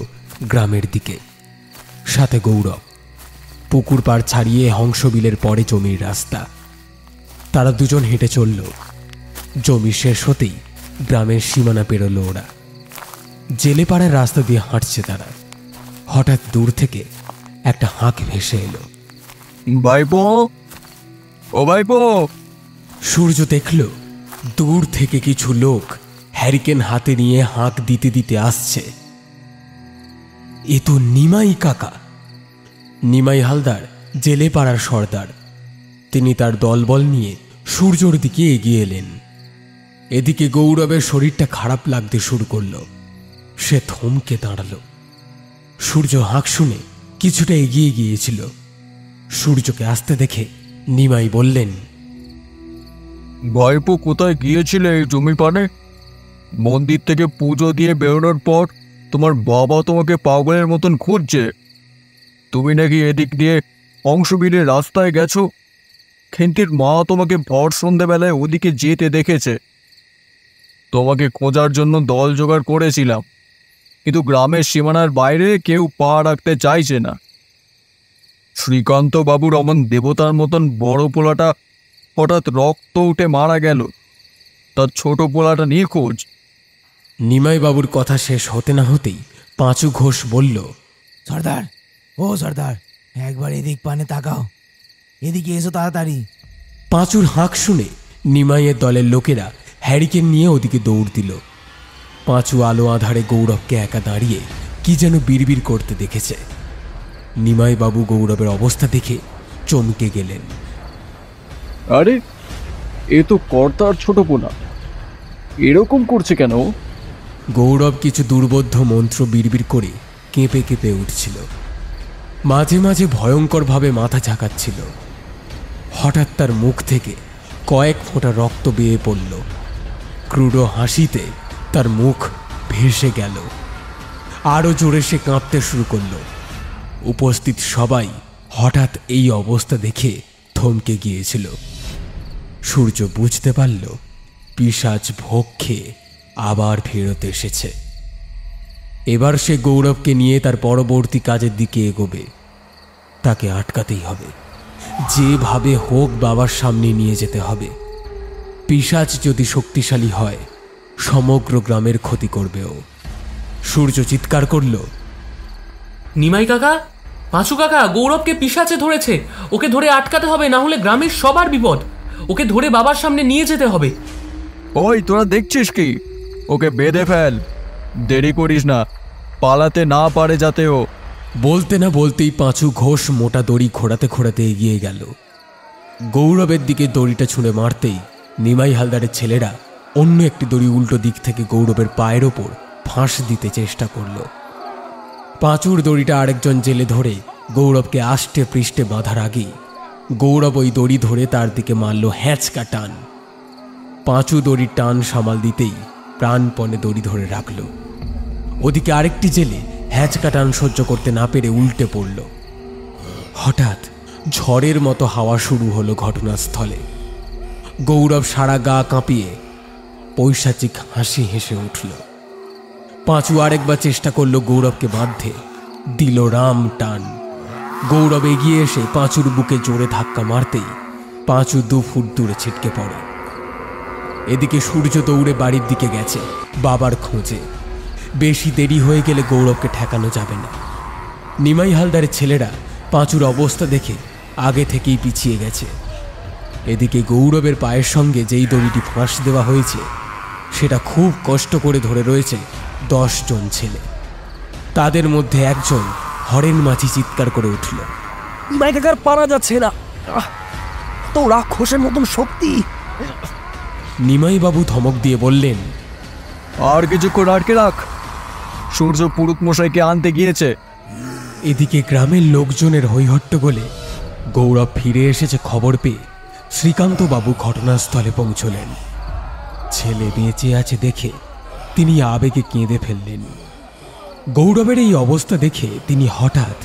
গ্রামের দিকে, সাথে গৌরব। পুকুর পাড় ছাড়িয়ে হংসবিলের পরে জমির রাস্তা। তারা দুজন হেঁটে চলল। জমি শেষ হতেই গ্রামের সীমানা পেরোলো ওরা। জেলে পাড়ার রাস্তা দিয়ে হাঁটছে তারা। হঠাৎ দূর থেকে একটা হাঁক ভেসে এলো।
ভাইপো, ও ভাইপো!
সূর্য দেখল দূর থেকে কিছু লোক হ্যারিকেন হাতে নিয়ে হাঁক দিতে দিতে আসছে। এ তো নিমাই কাকা। নিমাই হালদার জেলে পাড়ার সর্দার। তিনি তার দলবল নিয়ে সূর্যর দিকে এগিয়ে এলেন। এদিকে গৌরবের শরীরটা খারাপ লাগতে শুরু করল। সে থমকে দাঁড়াল। সূর্য হাঁক শুনে কিছুটা এগিয়ে গিয়েছিল। সূর্যকে আসতে দেখে নিমাই বললেন,
ভাইপো, কোথায় গিয়েছিলে এই জমি পানে? মন্দির থেকে পুজো দিয়ে বেরোনোর পর তোমার বাবা তোমাকে পাগলের মতন খুঁজছে। তুমি নাকি এদিক দিয়ে অংশবিলের রাস্তায় গেছো। খেন্তির মা তোমাকে ভর সন্ধ্যেবেলায় ওদিকে যেতে দেখেছে। তোমাকে খোঁজার জন্য দল জোগাড় করেছিলাম, কিন্তু গ্রামের সীমানার বাইরে কেউ পা রাখতে চাইছে না। শ্রীকান্ত বাবুর অমন দেবতার মতন বড় পোলাটা হঠাৎ রক্ত উঠে মারা গেল। তার ছোট পোলাটা নিখোঁজ।
নিমাই বাবুর কথা শেষ হতে না হতেই পাঁচু ঘোষ বলল,
সর্দার, ও সর্দার, একবার এদিক পানে তাকাও, এদিকে এসো তাড়াতাড়ি।
পাঁচুর হাঁক শুনে নিমাইয়ের দলের লোকেরা হ্যারিকেন নিয়ে ওদিকে দৌড় দিল। পাঁচু আলো আধারে গৌরবকে একা দাঁড়িয়ে কি যেন বিড়বিড় করতে দেখেছে। নিমাই বাবু গৌরবের অবস্থা দেখে চমকে গেলেন।
আরে, এ তো কর্তার ছোট পোনা, এরকম করছে কেন?
গৌরব কিছু দুর্বোধ্য মন্ত্র বিড়বিড় করে কেঁপে কেঁপে উঠছিল। মাঝে মাঝে ভয়ঙ্করভাবে মাথা ঝাঁকাচ্ছিল। হঠাৎ তার মুখ থেকে কয়েক ফোঁটা রক্ত বেয়ে পড়ল। ক্রুড় হাসিতে তার মুখ ভেসে গেল। আরও জোরে সে কাঁপতে শুরু করল। উপস্থিত সবাই হঠাৎ এই অবস্থা দেখে থমকে গিয়েছিল। সূর্য বুঝতে পারল পিশাচ ভোগ খেয়ে আবার ফেরত এসেছে। এবার সে গৌরবকে নিয়ে তার পরবর্তী কাজের দিকে এগোবে। তাকে আটকাতেই হবে, যেভাবে হোক বাবার সামনে নিয়ে যেতে হবে। পিশাচ যদি শক্তিশালী হয়, সমগ্র গ্রামের ক্ষতি করবে ও। সূর্য চিৎকার করল,
নিমাই কাকা, পাঁচু কাকা, গৌরবকে পিশাচে ধরেছে। ওকে ধরে আটকাতে হবে, না হলে গ্রামের সবার বিপদ। ওকে ধরে বাবার সামনে নিয়ে যেতে হবে।
ওই, তোরা দেখছিস কি? ওকে বেঁধে ফেল, দেরি করিস না, পালাতে না পারে যাতে ও।
বলতে না বলতেই পাঁচু ঘোষ মোটা দড়ি ঘোরাতে ঘোরাতে এগিয়ে গেল। গৌরবের দিকে দড়িটা ছুঁড়ে মারতেই নিমাই হালদারের ছেলেরা অন্য একটি দড়ি উল্টো দিক থেকে গৌরবের পায়ের ওপর ফাঁস দিতে চেষ্টা করল। পাঁচুর দড়িটা আরেকজন জেলে ধরে গৌরবকে আষ্টে পৃষ্ঠে বাঁধার আগেই গৌরব ওই দড়ি ধরে তার দিকে মারল হ্যাঁচকা টান। পাঁচু দড়ির টান সামাল দিতেই প্রাণপণে দড়ি ধরে রাখল। ওদিকে আরেকটি জেলে হ্যাঁচকা টান সহ্য করতে না পেরে উল্টে পড়ল। হঠাৎ ঝড়ের মতো হাওয়া শুরু হলো ঘটনাস্থলে। গৌরব সারা গা কাঁপিয়ে পৈশাচিক হাসি হেসে উঠল। পাঁচু আরেকবার চেষ্টা করলো গৌরবকে বাঁধতে, দিল রাম টান। গৌরব এগিয়ে এসে পাঁচুর বুকে জোরে ধাক্কা মারতেই পাঁচু 2 ফুট দূরে ছিটকে পড়ে। এদিকে সূর্য দৌড়ে বাড়ির দিকে গেছে বাবার খোঁজে। বেশি দেরি হয়ে গেলে গৌরবকে ঠেকানো যাবে না। নিমাই হালদারের ছেলেরা পাঁচুর অবস্থা দেখে আগে থেকেই পিছিয়ে গেছে। এদিকে গৌরবের পায়ের সঙ্গে যেই দড়িটি ফাঁস দেওয়া হয়েছে সেটা খুব কষ্ট করে ধরে রয়েছে 10 জন ছেলে। তাদের মধ্যে একজন হরেন মাঝি চিৎকার করে উঠল,
বাইকাকার পারা যাচ্ছে না, তো রাক্ষসের মতন শক্তি।
নিমাইবাবু ধমক দিয়ে বললেন,
আর কিছুক্ষণ আটকে রাখ, সূর্য পুরুত মশাইকে আনতে গিয়েছে।
এদিকে গ্রামের লোকজনের হৈহট্টগোলে গৌরব ফিরে এসেছে খবর পেয়ে শ্রীকান্তবাবু ঘটনাস্থলে পৌঁছলেন। ছেলে বেঁচে আছে দেখে তিনি আবেগে কেঁদে ফেললেন। গৌরবের এই অবস্থা দেখে তিনি হঠাৎ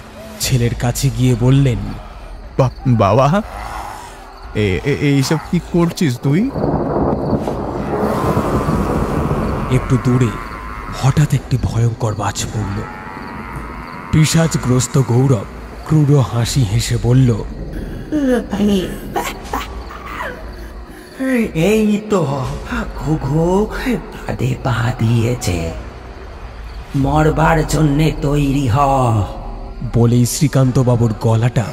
ছেলের কাছে গিয়ে বললেন,
বাবা, এইসব কি করছিস তুই?
একটু দূরে হঠাৎ একটি ভয়ঙ্কর বাজ পড়ল। পিশাচগ্রস্ত গৌরব ক্রূর হাসি হেসে বলল,
এই তো ঘুঘু বাদে পা দিয়েছে, মরবার জন্যে তৈরি হ।
বলেই শ্রীকান্তবাবুর গলাটা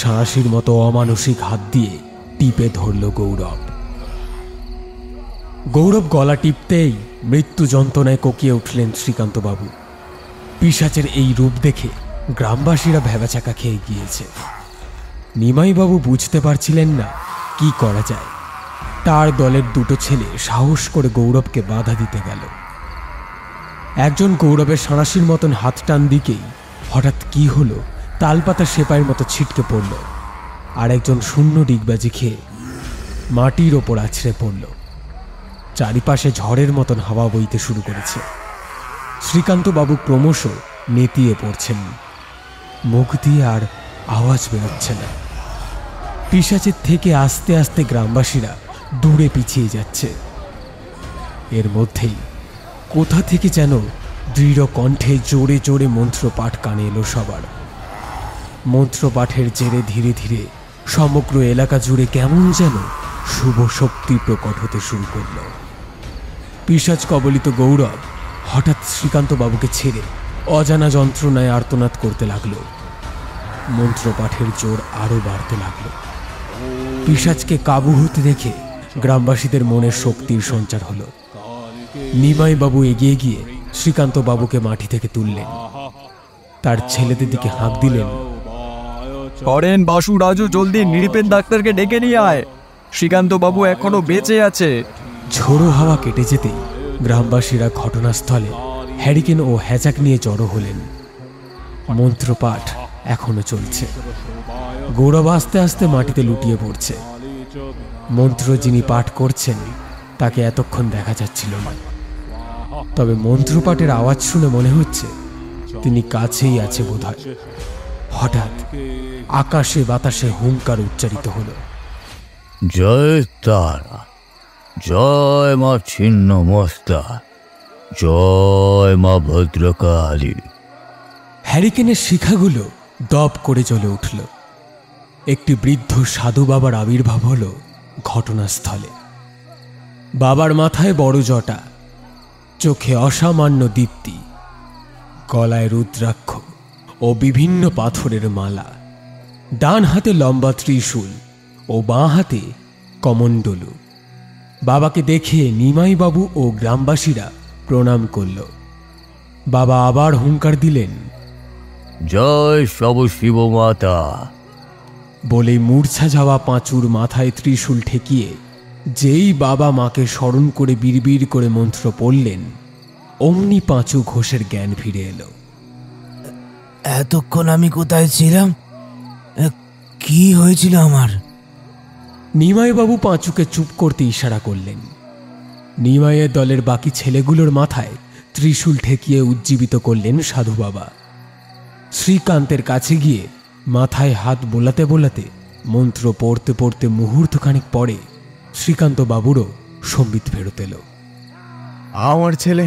সাঁড়াশির মতো অমানসিক হাত দিয়ে টিপে ধরল গৌরব। গৌরব গলা টিপতেই মৃত্যু যন্ত্রণায় কোকিয়ে উঠলেন শ্রীকান্তবাবু। পিশাচের এই রূপ দেখে গ্রামবাসীরা ভ্যাবাচাকা খেয়ে গিয়েছে। নিমাইবাবু বুঝতে পারছিলেন না কি করা যায়। তার দলের 2টো ছেলে সাহস করে গৌরবকে বাধা দিতে গেল। একজন গৌরবের সাঁড়াশির মতন হাত টান দিকেই হঠাৎ কি হলো তালপাতা সেপাইয়ের মতো ছিটকে পড়ল, আর একজন শূন্য ডিগবাজি খেয়ে মাটির ওপর আছড়ে পড়ল। চারিপাশে ঝড়ের মতন হাওয়া বইতে শুরু করেছে। শ্রীকান্তবাবু ক্রমশ নেতিয়ে পড়ছেন, মুখ দিয়ে আর আওয়াজ বেরোচ্ছে না। পিশাচের থেকে আস্তে আস্তে গ্রামবাসীরা দূরে পিছিয়ে যাচ্ছে। এর মধ্যেই কোথা থেকে যেন দৃঢ় কণ্ঠে জোরে জোরে মন্ত্রপাঠ কানে এলো সবার। মন্ত্রপাঠের জেরে ধীরে ধীরে সমগ্র এলাকা জুড়ে কেমন যেন শুভ শক্তি প্রকট হতে শুরু করল। পিশাচ কবলিত গৌরব হঠাৎ শ্রীকান্তবাবুকে ছেড়ে অজানা যন্ত্রণায় আর্তনাদ করতে লাগলো। মন্ত্রপাঠের জোর আরো বাড়তে লাগলো। পিশাচকে কাবু হতে দেখে গ্রামবাসীদের মনে শক্তির সঞ্চার হলো। নিমাইবাবু এগিয়ে গিয়ে শ্রীকান্তবাবুকে মাটি থেকে তুললেন। তার ছেলেদের দিকে হাঁক দিলেন,
হরেন, বাসু, রাজু, জলদি নিরিপেন ডাক্তারকে ডেকে নিয়ে আয়, শ্রীকান্তবাবু এখনো বেঁচে আছে।
ঝোড়ো হাওয়া কেটে যেতেই গ্রামবাসীরা ঘটনাস্থলে হ্যারিকেন ও হ্যাচাক নিয়ে জড়ো হলেন। মন্ত্রপাঠ এখনো চলছে। গৌরব আস্তে আস্তে মাটিতে লুটিয়ে পড়ছে। মন্ত্র যিনি পাঠ করছেন তাকে এতক্ষণ দেখা যাচ্ছিল না, তবে মন্ত্রপাঠের আওয়াজ শুনে মনে হচ্ছে তিনি কাছেই আছে বোধহয়। হঠাৎ আকাশে বাতাসে হুঙ্কার উচ্চারিত হলো,
জয় তারা, জয় মা ছিন্ন মস্তা, জয় মা ভদ্রকালী।
হ্যারিকেনের শিখাগুলো দপ করে জ্বলে উঠল। একটি বৃদ্ধ সাধু বাবার আবির্ভাব হলো ঘটনাস্থলে। বাবার মাথায় বড় জটা, চোখে অসামান্য দীপ্তি, গলায় রুদ্রাক্ষ ও বিভিন্ন পাথরের মালা, ডান হাতে লম্বা ত্রিশূল ও বাঁ হাতে কমণ্ডলু। বাবাকে দেখে নিমাইবাবু ও গ্রামবাসীরা প্রণাম করল। বাবা আবার হুঙ্কার দিলেন,
জয় সব শিব মাতা।
বলে মূর্ছা যাওয়া পাঁচুর মাথায় ত্রিশূল ঠেকিয়ে যেই বাবা মাকে স্মরণ করে বিড়বিড় করে মন্ত্র পড়লেন, অমনি পাঁচু ঘোষের জ্ঞান ফিরে এলো।
এতক্ষণ আমি কোথায় ছিলাম? কি হয়েছিল আমার?
নিমাইবাবু পাঁচুকে চুপ করতে ইশারা করলেন। নিমাইয়ের দলের বাকি ছেলেগুলোর মাথায় ত্রিশূল ঠেকিয়ে উজ্জীবিত করলেন সাধু বাবা। শ্রীকান্তের কাছে গিয়ে মাথায় হাত বোলাতে বোলাতে মন্ত্র পড়তে পড়তে মুহূর্তখানিক পরে শ্রীকান্ত বাবুরও সম্বিত ফেরত এলো।
আমার ছেলে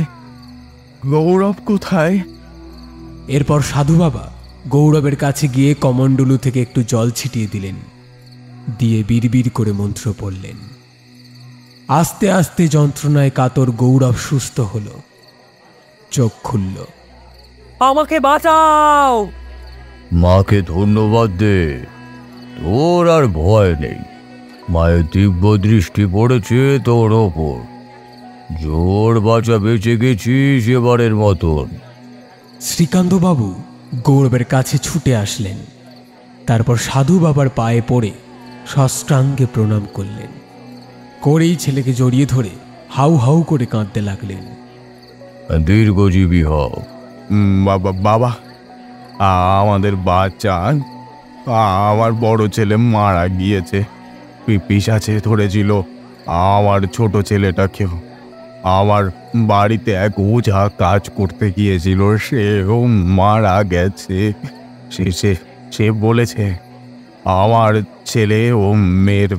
গৌরব কোথায়?
এরপর সাধু বাবা গৌরবের কাছে গিয়ে কমণ্ডলু থেকে একটু জল ছিটিয়ে দিলেন, দিয়ে বিড়বিড় করে মন্ত্র পড়লেন। আস্তে আস্তে যন্ত্রণায় কাতর গৌরব সুস্থ হল, চোখ খুলল।
আমাকে বাঁচাও!
মাকে ধন্যবাদ দে, তোর আর ভয় নেই। মায়ের দিব্য দৃষ্টি পড়েছে তোর ওপর। জোর বাঁচা বেঁচে গেছিস এবারের মতন।
শ্রীকান্তবাবু গৌরবের কাছে ছুটে আসলেন, তারপর সাধু বাবার পায়ে পড়ে সাষ্টাঙ্গে প্রণাম করলেন। করেই ছেলেকে জড়িয়ে ধরে হাউ হাউ করে কাঁদতে লাগলেন।
দীর্ঘজীবী হও।
বাবা, আমাদের বাঁচান। আমার বড় ছেলে মারা গিয়েছে। পিশাচে ধরেছিল আমার ছোট ছেলেটাকেও। আমার বাড়িতে এক ওঝা কাজ করতে গিয়েছিল, সেও মারা গেছে। সে বলেছে আমার ছেলে ও মেয়ের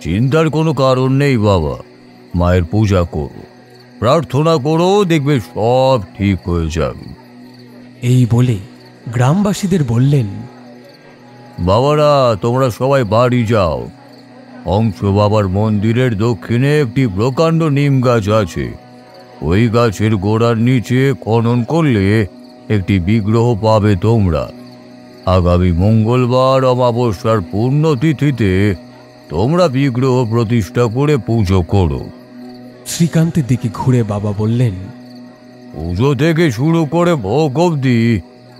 চিন্তার কোনো কারণ নেই বাবা। মায়ের পূজা করো, প্রার্থনা করো, দেখবে সব ঠিক হয়ে যাবে।
এই বলে গ্রামবাসীদের বললেন,
বাবারা তোমরা সবাই বাড়ি যাও। অংশ বাবার মন্দিরের দক্ষিণে একটি প্রকাণ্ড নিম গাছ আছে। ওই গাছের গোড়ার নিচে খনন করলে একটি বিগ্রহ পাবে তোমরা। আগামী মঙ্গলবার অমাবস্যার পুণ্যতিথিতে তোমরা বিগ্রহ প্রতিষ্ঠা করে পুজো করো।
শ্রীকান্তের দিকে ঘুরে বাবা বললেন,
পুজো থেকে শুরু করে ভোগ অবধি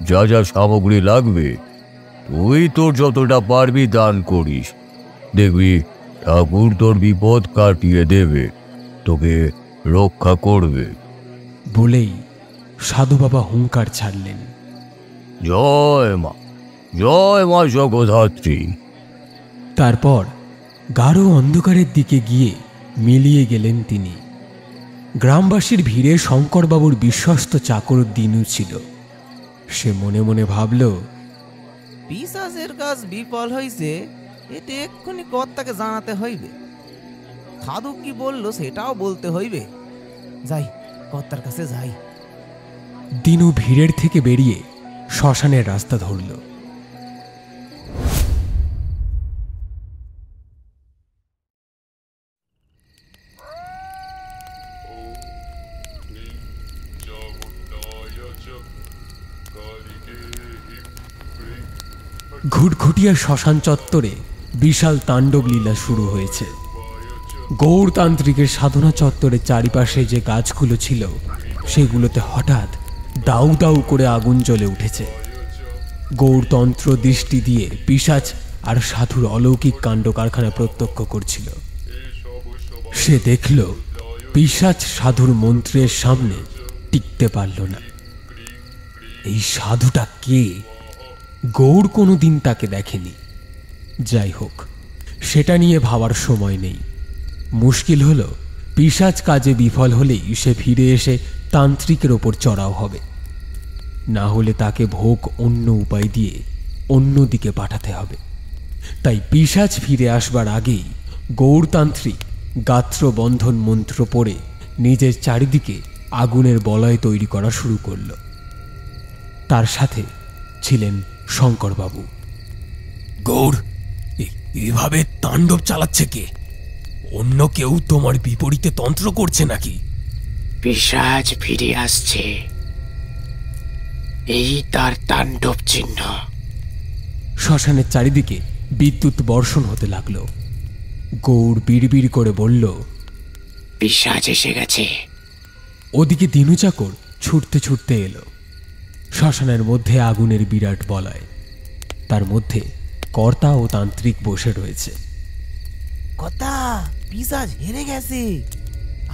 যা যা সামগ্রী লাগবে তুই তোর যতটা পারবি দান করিস। দেখবি ঠাকুর তোর বিপদ কাটিয়ে দেবে, তোকে রক্ষা করবে।
বলেই সাধু বাবা হুঙ্কার ছাড়লেন,
জয় মা জগদ্ধাত্রী।
তারপর গাঢ় অন্ধকারের দিকে গিয়ে মিলিয়ে গেলেন তিনি। গ্রামবাসীর ভিড়ে শঙ্করবাবুর বিশ্বস্ত চাকর দিনু ছিল। সে মনে মনে ভাবল,
পিশাচের কাজ বিফল হয়েছে, এতে এক্ষুনি কর্তাকে জানাতে হইবে। সাধু কি বলল সেটাও বলতে হইবে। যাই, কর্তার কাছে যাই।
দিনু ভিড়ের থেকে বেরিয়ে শ্মশানের রাস্তা ধরল। ঘুটঘুটিয়া শ্মশান চত্বরে বিশাল তাণ্ডব লীলা শুরু হয়েছে। গৌরতান্ত্রিকের সাধনা চত্বরের চারিপাশে যে গাছগুলো ছিল সেগুলোতে হঠাৎ দাউ দাউ করে আগুন জ্বলে উঠেছে। গৌরতন্ত্র দৃষ্টি দিয়ে পিশাচ আর সাধুর অলৌকিক কাণ্ড কারখানা প্রত্যক্ষ করছিল। সে দেখল পিশাচ সাধুর মন্ত্রের সামনে টিকতে পারল না। এই সাধুটা কে? গৌর কোনোদিন তাকে দেখেনি। যাই হোক, সেটা নিয়ে ভাবার সময় নেই। মুশকিল হলো পিশাচ কাজে বিফল হলেই সে ফিরে এসে তান্ত্রিকের ওপর চড়াও হবে, না হলে তাকে ভোগ অন্য উপায় দিয়ে অন্যদিকে পাঠাতে হবে। তাই পিশাচ ফিরে আসবার আগেই গৌরতান্ত্রিক গাত্রবন্ধন মন্ত্র পড়ে নিজের চারিদিকে আগুনের বলয় তৈরি করা শুরু করল। তার সাথে ছিলেন শঙ্করবাবু।
গৌর, এভাবে তাণ্ডব চালাচ্ছে কে? অন্য কেউ তোমার বিপরীতে তন্ত্র করছে নাকি?
পিশাচ ফিরে আসছে, এই তার তাণ্ডব চিহ্ন।
শ্মশানের চারিদিকে বিদ্যুৎ বর্ষণ হতে লাগলো। গৌর বিড়বিড় করে বলল,
পিশাচ এসে গেছে।
ওদিকে দিনু চাকর ছুটতে ছুটতে এলো। শ্মশানের মধ্যে আগুনের বিরাট বলয়, তার মধ্যে কর্তা ও তান্ত্রিক বসে রয়েছে।
কর্তা, পিশাচ হেরে গেছে।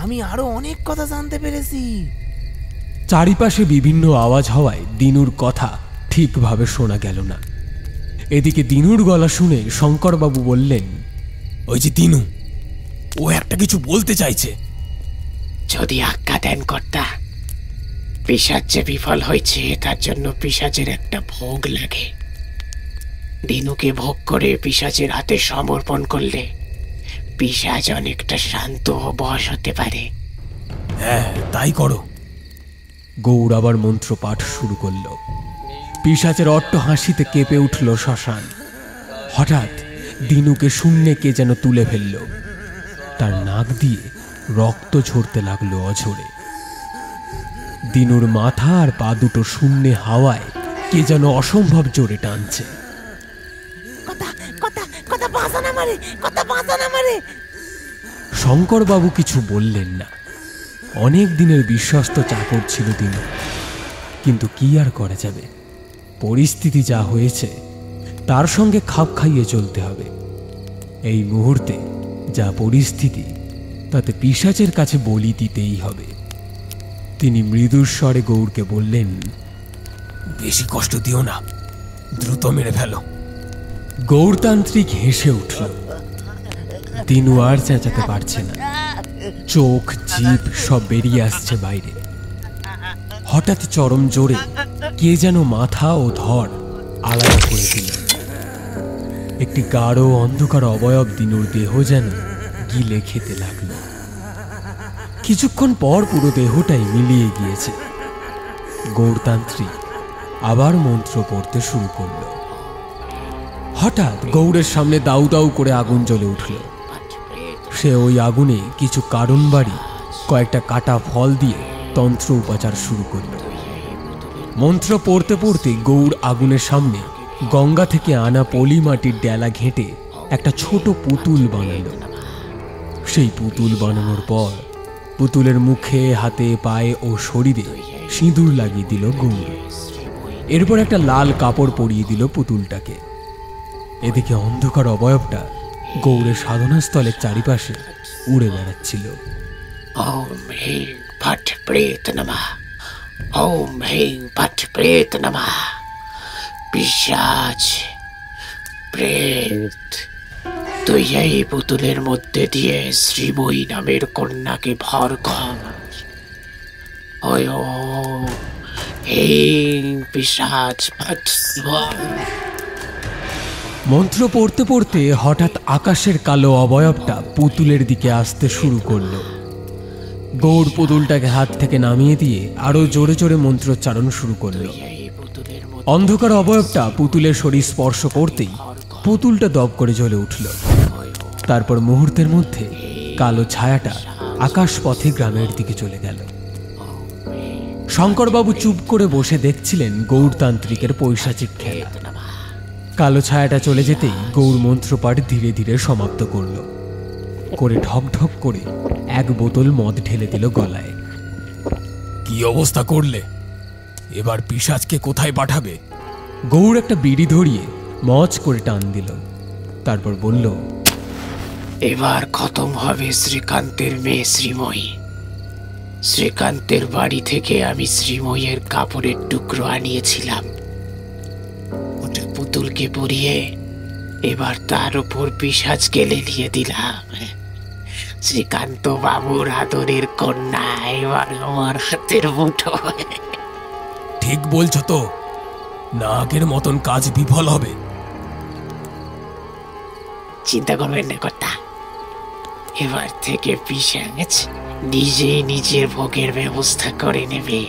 আমি আরো অনেক কথা জানতে পেরেছি।
চারিপাশে বিভিন্ন আওয়াজ হওয়ায় দিনুর কথা ঠিকভাবে শোনা গেল না। এদিকে দিনুর গলা শুনে শঙ্করবাবু বললেন,
ওই যে দিনু, ও একটা কিছু বলতে চাইছে।
যদি আজ্ঞা দেন কর্তা। পিশাচ যে বিফল হয়েছে তার জন্য পিশাচের একটা ভোগ লাগে। দিনুকে ভোগ করে পিশাচের হাতে সমর্পণ করলে পিশাচ অনেকটা শান্ত ও বশ হতে পারে।
হ্যাঁ, তাই করো।
গৌর আবার মন্ত্র পাঠ শুরু করল। পিশাচের অট্ট হাসিতে কেঁপে উঠল শ্মশান। হঠাৎ দিনুকে শূন্যে কে যেন তুলে ফেলল। তার নাক দিয়ে রক্ত ঝরতে লাগলো অঝরে। দিনুর মাথা আর পা দুটো শূন্যে হাওয়ায় কে যেন অসম্ভব জোরে টানছে। শঙ্করবাবু কিছু বললেন না। অনেক দিনের বিশ্বস্ত চাকর ছিল দিনু, কিন্তু কি আর করা যাবে, পরিস্থিতি যা হয়েছে তার সঙ্গে খাপ খাইয়ে চলতে হবে। এই মুহূর্তে যা পরিস্থিতি, তাতে পিশাচের কাছে বলি দিতেই হবে। তিনি মৃদুর স্বরে গৌরকে বললেন,
বেশি কষ্ট দিও না, দ্রুত মেরে ফেলো।
গৌরতান্ত্রিক হেসে উঠল। দিনু আর চেঁচাতে পারছে না, চোখ জিভ সব বেরিয়ে আসছে বাইরে। হঠাৎ চরম জোরে কে যেন মাথা ও ধর আলাদা করে দিল। একটি গাঢ় অন্ধকার অবয়ব দিনুর দেহ যেন গিলে খেতে লাগল। কিছুক্ষণ পর পুরো দেহটাই মিলিয়ে গিয়েছে। গৌরতান্ত্রিক আবার মন্ত্র পড়তে শুরু করল। হঠাৎ গৌরের সামনে দাউ দাউ করে আগুন জ্বলে উঠল। সে ওই আগুনে কিছু কারণ বাড়ি কয়েকটা কাটা ফল দিয়ে তন্ত্র উপাচার শুরু করল। মন্ত্র পড়তে পড়তে গৌর আগুনের সামনে গঙ্গা থেকে আনা পলি মাটির ডেলা ঘেঁটে একটা ছোট পুতুল বানালো। সেই পুতুল বানানোর পর পুতুলের মুখে, হাতে, পায়ে ও শরীরে সিঁদুর লাগিয়ে দিল গৌর। এরপর একটা লাল কাপড় পরিয়ে দিল পুতুলটাকে। এদিকে অন্ধকার অবয়বটা গৌরের সাধনাস্থলের চারিপাশে উড়ে বেড়াচ্ছিল।
ওম হ্রিং ফট প্রেত নমঃ, ওম হ্রিং ফট প্রেত নমঃ। পিশাচ, প্রেত, তুই এই পুতুলের মধ্যে দিয়ে শ্রীময়ী নামের কন্যাকে ভর কর। ওম হ্রিং পিশাচ ফট স্বাহা।
মন্ত্র পড়তে পড়তে হঠাৎ আকাশের কালো অবয়বটা পুতুলের দিকে আসতে শুরু করলো। গৌর পুতুলটাকে হাত থেকে নামিয়ে দিয়ে আরো জোরে জোরে মন্ত্রোচ্চারণ শুরু করলো। অন্ধকার অবয়বটা পুতুলের শরীর স্পর্শ করতেই পুতুলটা দপ করে জ্বলে উঠল। তারপর মুহূর্তের মধ্যে কালো ছায়াটা আকাশ পথে গ্রামের দিকে চলে গেল। শঙ্করবাবু চুপ করে বসে দেখছিলেন গৌরতান্ত্রিকের পৈশাচিক খেলা। কালো ছায়াটা চলে যেতেই গৌর মন্ত্রপাঠ ধীরে ধীরে সমাপ্ত করল। করে ঢক ঢক করে এক বোতল মদ ঢেলে দিল গলায়।
কি অবস্থা করলে? এবার পিশাচকে কোথায় পাঠাবে?
গৌর একটা বিড়ি ধরিয়ে মজ করে টান দিল। তারপর বলল,
এবার খতম হবে শ্রীকান্তের মেয়ে শ্রীময়ী। শ্রীকান্তের বাড়ি থেকে আমি শ্রীময়ীর কাপড়ের টুকরো আনিয়েছিলাম। ওটা পুতুলকে পরিয়ে এবার তার উপর পিশাচকে লেলিয়ে দিলাম। শ্রীকান্ত বাবুর আদরের কন্যা এবার আমার হাতের মুঠো।
ঠিক বলছো তো? না আগের মতন কাজ বিফল হবে?
চিন্তা করবেন না কর্তা, এবার থেকে পিশাচ নিজে নিজের ভোগের ব্যবস্থা করে নেবে।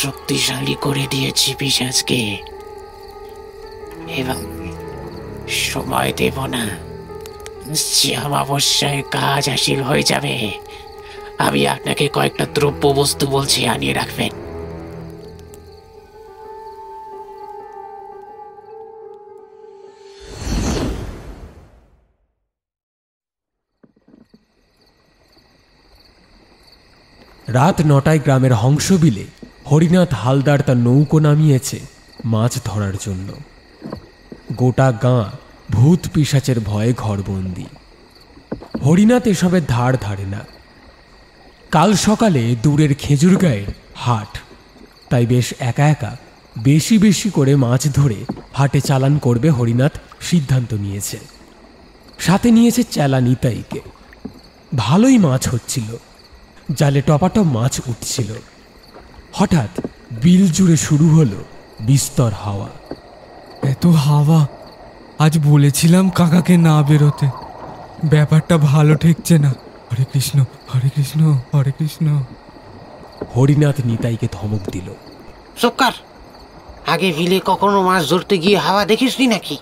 শক্তিশালী করে দিয়েছি পিশাচকে। এবার সময় দেব না, অমাবস্যায় কাজ হাসিল হয়ে যাবে। আমি আপনাকে কয়েকটা দ্রব্য বস্তু বলছি, আনিয়ে রাখবেন।
রাত 9টায় গ্রামের হংসবিলে হরিনাথ হালদার তার নৌকো নামিয়েছে মাছ ধরার জন্য। গোটা গাঁ ভূত পিশাচের ভয়ে ঘরবন্দি। হরিনাথ এসবের ধার ধারে না। কাল সকালে দূরের খেজুর গায়ের হাট, তাই বেশ একা একা বেশি বেশি করে মাছ ধরে হাটে চালান করবে হরিনাথ সিদ্ধান্ত নিয়েছে। সাথে নিয়েছে চেলা নিতাইকে। ভালোই মাছ হচ্ছিল, জালে টপাটপ মাছ উঠছিল। হঠাৎ বিল জুড়ে শুরু হলো বিস্তর হাওয়া।
এত হাওয়া, আজ বলেছিলাম কাকাকে না বেরোতে, ব্যাপারটা ভালো ঠেকছে না। হরে কৃষ্ণ, হরে কৃষ্ণ, হরে কৃষ্ণ।
হরিনাথ নিতাইকে ধমক দিল।
চুপ কর, আগে বিলে কখনো মাছ ধরতে গিয়ে হাওয়া দেখিসনি নাকি?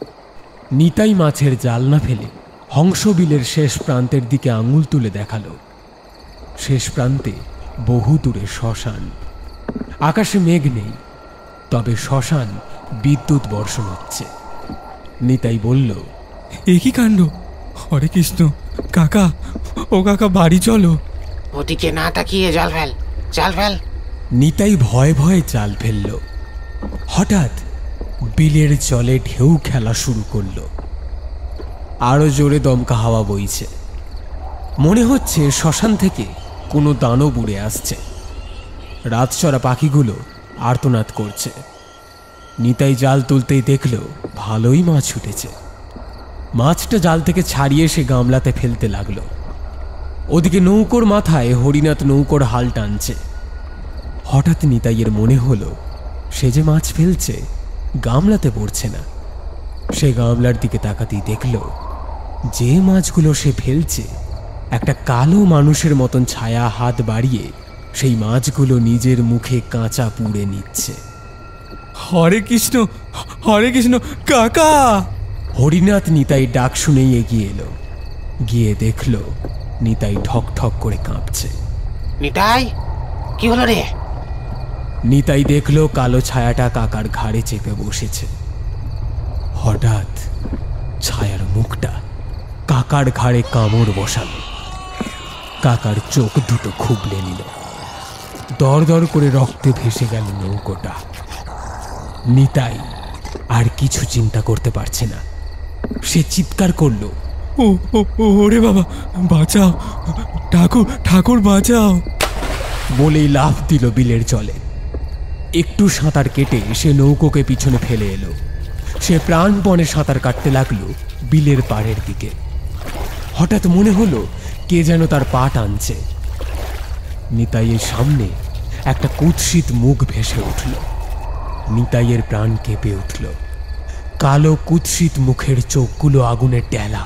নিতাই মাছের জাল না ফেলে হংসবিলের শেষ প্রান্তের দিকে আঙুল তুলে দেখালো। শেষ প্রান্তে বহু দূরে শ্মশান। আকাশে মেঘ নেই, তবে শ্মশান বিদ্যুৎ বর্ষণ হচ্ছে। নিতাই বলল,
এ কি কাণ্ড! হরে কৃষ্ণ, কাকা, ও কাকা বাড়ি চলো।
ওদিকে না তাকিয়ে জাল ফেল, জাল ফেল।
নিতাই ভয়ে ভয়ে জাল ফেলল। হঠাৎ বিলের জলে ঢেউ খেলা শুরু করল। আরো জোরে দমকা হাওয়া বইছে। মনে হচ্ছে শ্মশান থেকে কোনো দানব উড়ে আসছে। রাতচরা পাখিগুলো আর্তনাদ করছে। নিতাই জাল তুলতেই দেখল ভালোই মাছ উঠেছে। মাছটা জাল থেকে ছাড়িয়ে সে গামলাতে ফেলতে লাগলো। ওদিকে নৌকোর মাথায় হরিনাথ নৌকোর হাল টানছে। হঠাৎ নিতাইয়ের মনে হলো সে যে মাছ ফেলছে গামলাতে পড়ছে না। সে গামলার দিকে তাকাতেই দেখল যে মাছগুলো সে ফেলছে একটা কালো মানুষের মতন ছায়া হাত বাড়িয়ে সেই মাছগুলো নিজের মুখে কাঁচা পুড়ে নিচ্ছে।
হরে কৃষ্ণ, হরে কৃষ্ণ, কাকা!
হরিনাথ নিতাই ডাক শুনেই এগিয়ে এলো। গিয়ে দেখল নিতাই ঠক ঠক করে কাঁপছে।
নিতাই, কি হলো রে?
নিতাই দেখল কালো ছায়াটা কাকার ঘাড়ে চেপে বসেছে। হঠাৎ ছায়ার মুখটা কাকার ঘাড়ে কামড় বসালো। কাকার চোখ দুটো খুবলে নিল। দর দর করে রক্তে ভেসে গেল নৌকোটা। নিতাই আর কিছু চিন্তা করতে পারছে না। সে চিৎকার করলো,
ওরে বাবা, বাঁচাও, ঠাকুর, ঠাকুর বাঁচাও!
বলেই লাফ দিল বিলের জলে। একটু সাঁতার কেটে সে নৌকোকে পিছনে ফেলে এলো। সে প্রাণপণে সাঁতার কাটতে লাগলো বিলের পাড়ের দিকে। হঠাৎ মনে হলো কে যেন তার পা টানছে। নিতাইয়ের সামনে একটা কুৎসিত মুখ ভেসে উঠল। নিতাইয়ের প্রাণ কেঁপে উঠল। কালো কুৎসিত মুখের চোখগুলো আগুনের টেলা,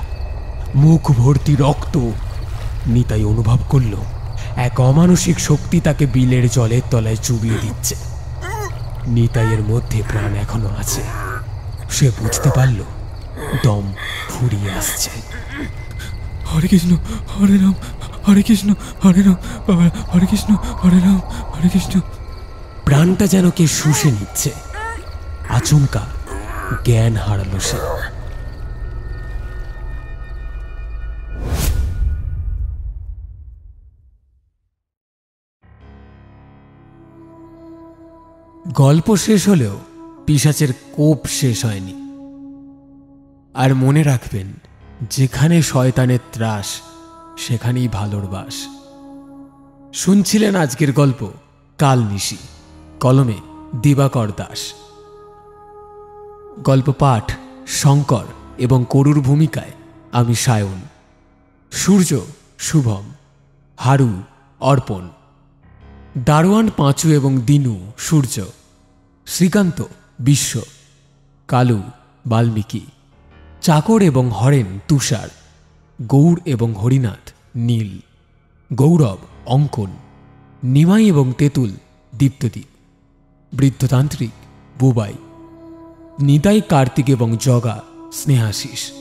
মুখ ভর্তি রক্ত। নিতাই অনুভব করল এক অমানসিক শক্তি তাকে বিলের জলের তলায় চুবিয়ে দিচ্ছে। নিতাইয়ের মধ্যে প্রাণ এখনো আছে। সে বুঝতে পারল দম ফুরিয়ে আসছে।
হরে কৃষ্ণ, হরে রাম, হরে কৃষ্ণ, হরে রাম, হরে কৃষ্ণ, হরে রাম, হরে কৃষ্ণ।
প্রাণটা যেন কে শুষে নিচ্ছে। আচমকা জ্ঞান হারালো সে। গল্প শেষ হলেও পিশাচের কোপ শেষ হয়নি। আর মনে রাখবেন, যেখানে শয়তানের ত্রাস সেখানেই ভালোর বাস। শুনছিলেন আজকের গল্প কালনিশি, কলমে দিবাকর দাস। গল্প পাঠ শঙ্কর এবং করুর ভূমিকায় আমি সায়ন, সূর্য শুভম, হারু অর্পণ, দারোয়ান পাঁচু এবং দিনু সূর্য, শ্রীকান্ত বিশ্ব, কালু বাল্মীকি, চাকর এবং হরেন তুষার, গৌড় এবং হরিনাথ নীল, গৌরব অঙ্কন, নিমাই এবং তেঁতুল দীপ্তদীপ, বৃদ্ধতান্ত্রিক বুবাই, নিতাই কার্তিক এবং জগা স্নেহাশিস,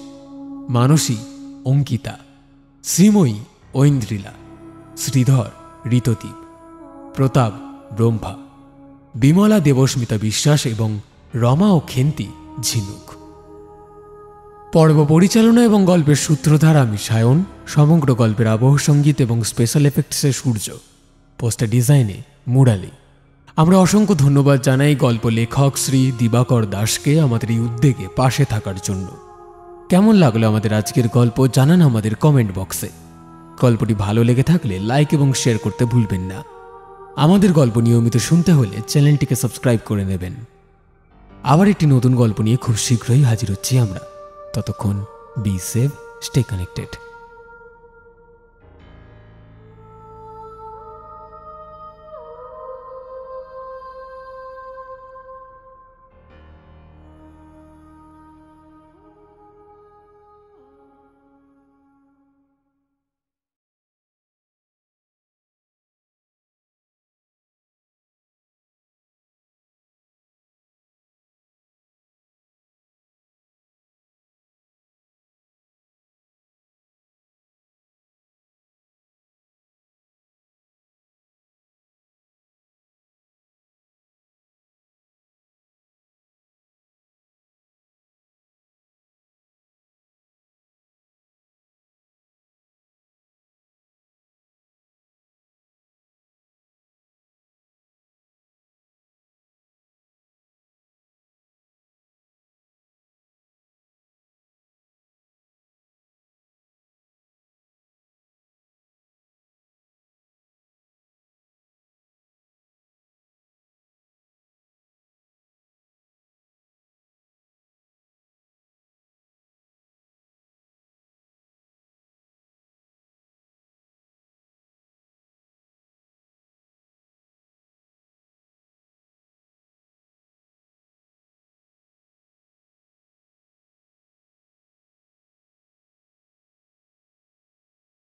মানসী অঙ্কিতা, শ্রীময়ী ঐন্দ্রিলা, শ্রীধর ঋতদীপ, প্রতাপ ব্রহ্মা, বিমলা দেবস্মিতা বিশ্বাস এবং রমা ও খেন্তি ঝিনুক। পর্ব পরিচালনা এবং গল্পের সূত্রধার আমি সায়ন, সমগ্র গল্পের আবহ সঙ্গীত এবং স্পেশাল এফেক্টসে সূর্য, পোস্টার ডিজাইনে মুরালি। আমরা অসংখ্য ধন্যবাদ জানাই গল্প লেখক শ্রী দিবাকর দাসকে আমাদের এই উদ্যোগে পাশে থাকার জন্য। কেমন লাগলো আমাদের আজকের গল্প জানান আমাদের কমেন্ট বক্সে। গল্পটি ভালো লেগে থাকলে লাইক এবং শেয়ার করতে ভুলবেন না। আমাদের গল্প নিয়মিত শুনতে হলে চ্যানেলটিকে সাবস্ক্রাইব করে নেবেন। আবার একটি নতুন গল্প নিয়ে খুব শীঘ্রই হাজির হচ্ছি আমরা। ততক্ষণ বি সেভ, স্টে কানেক্টেড।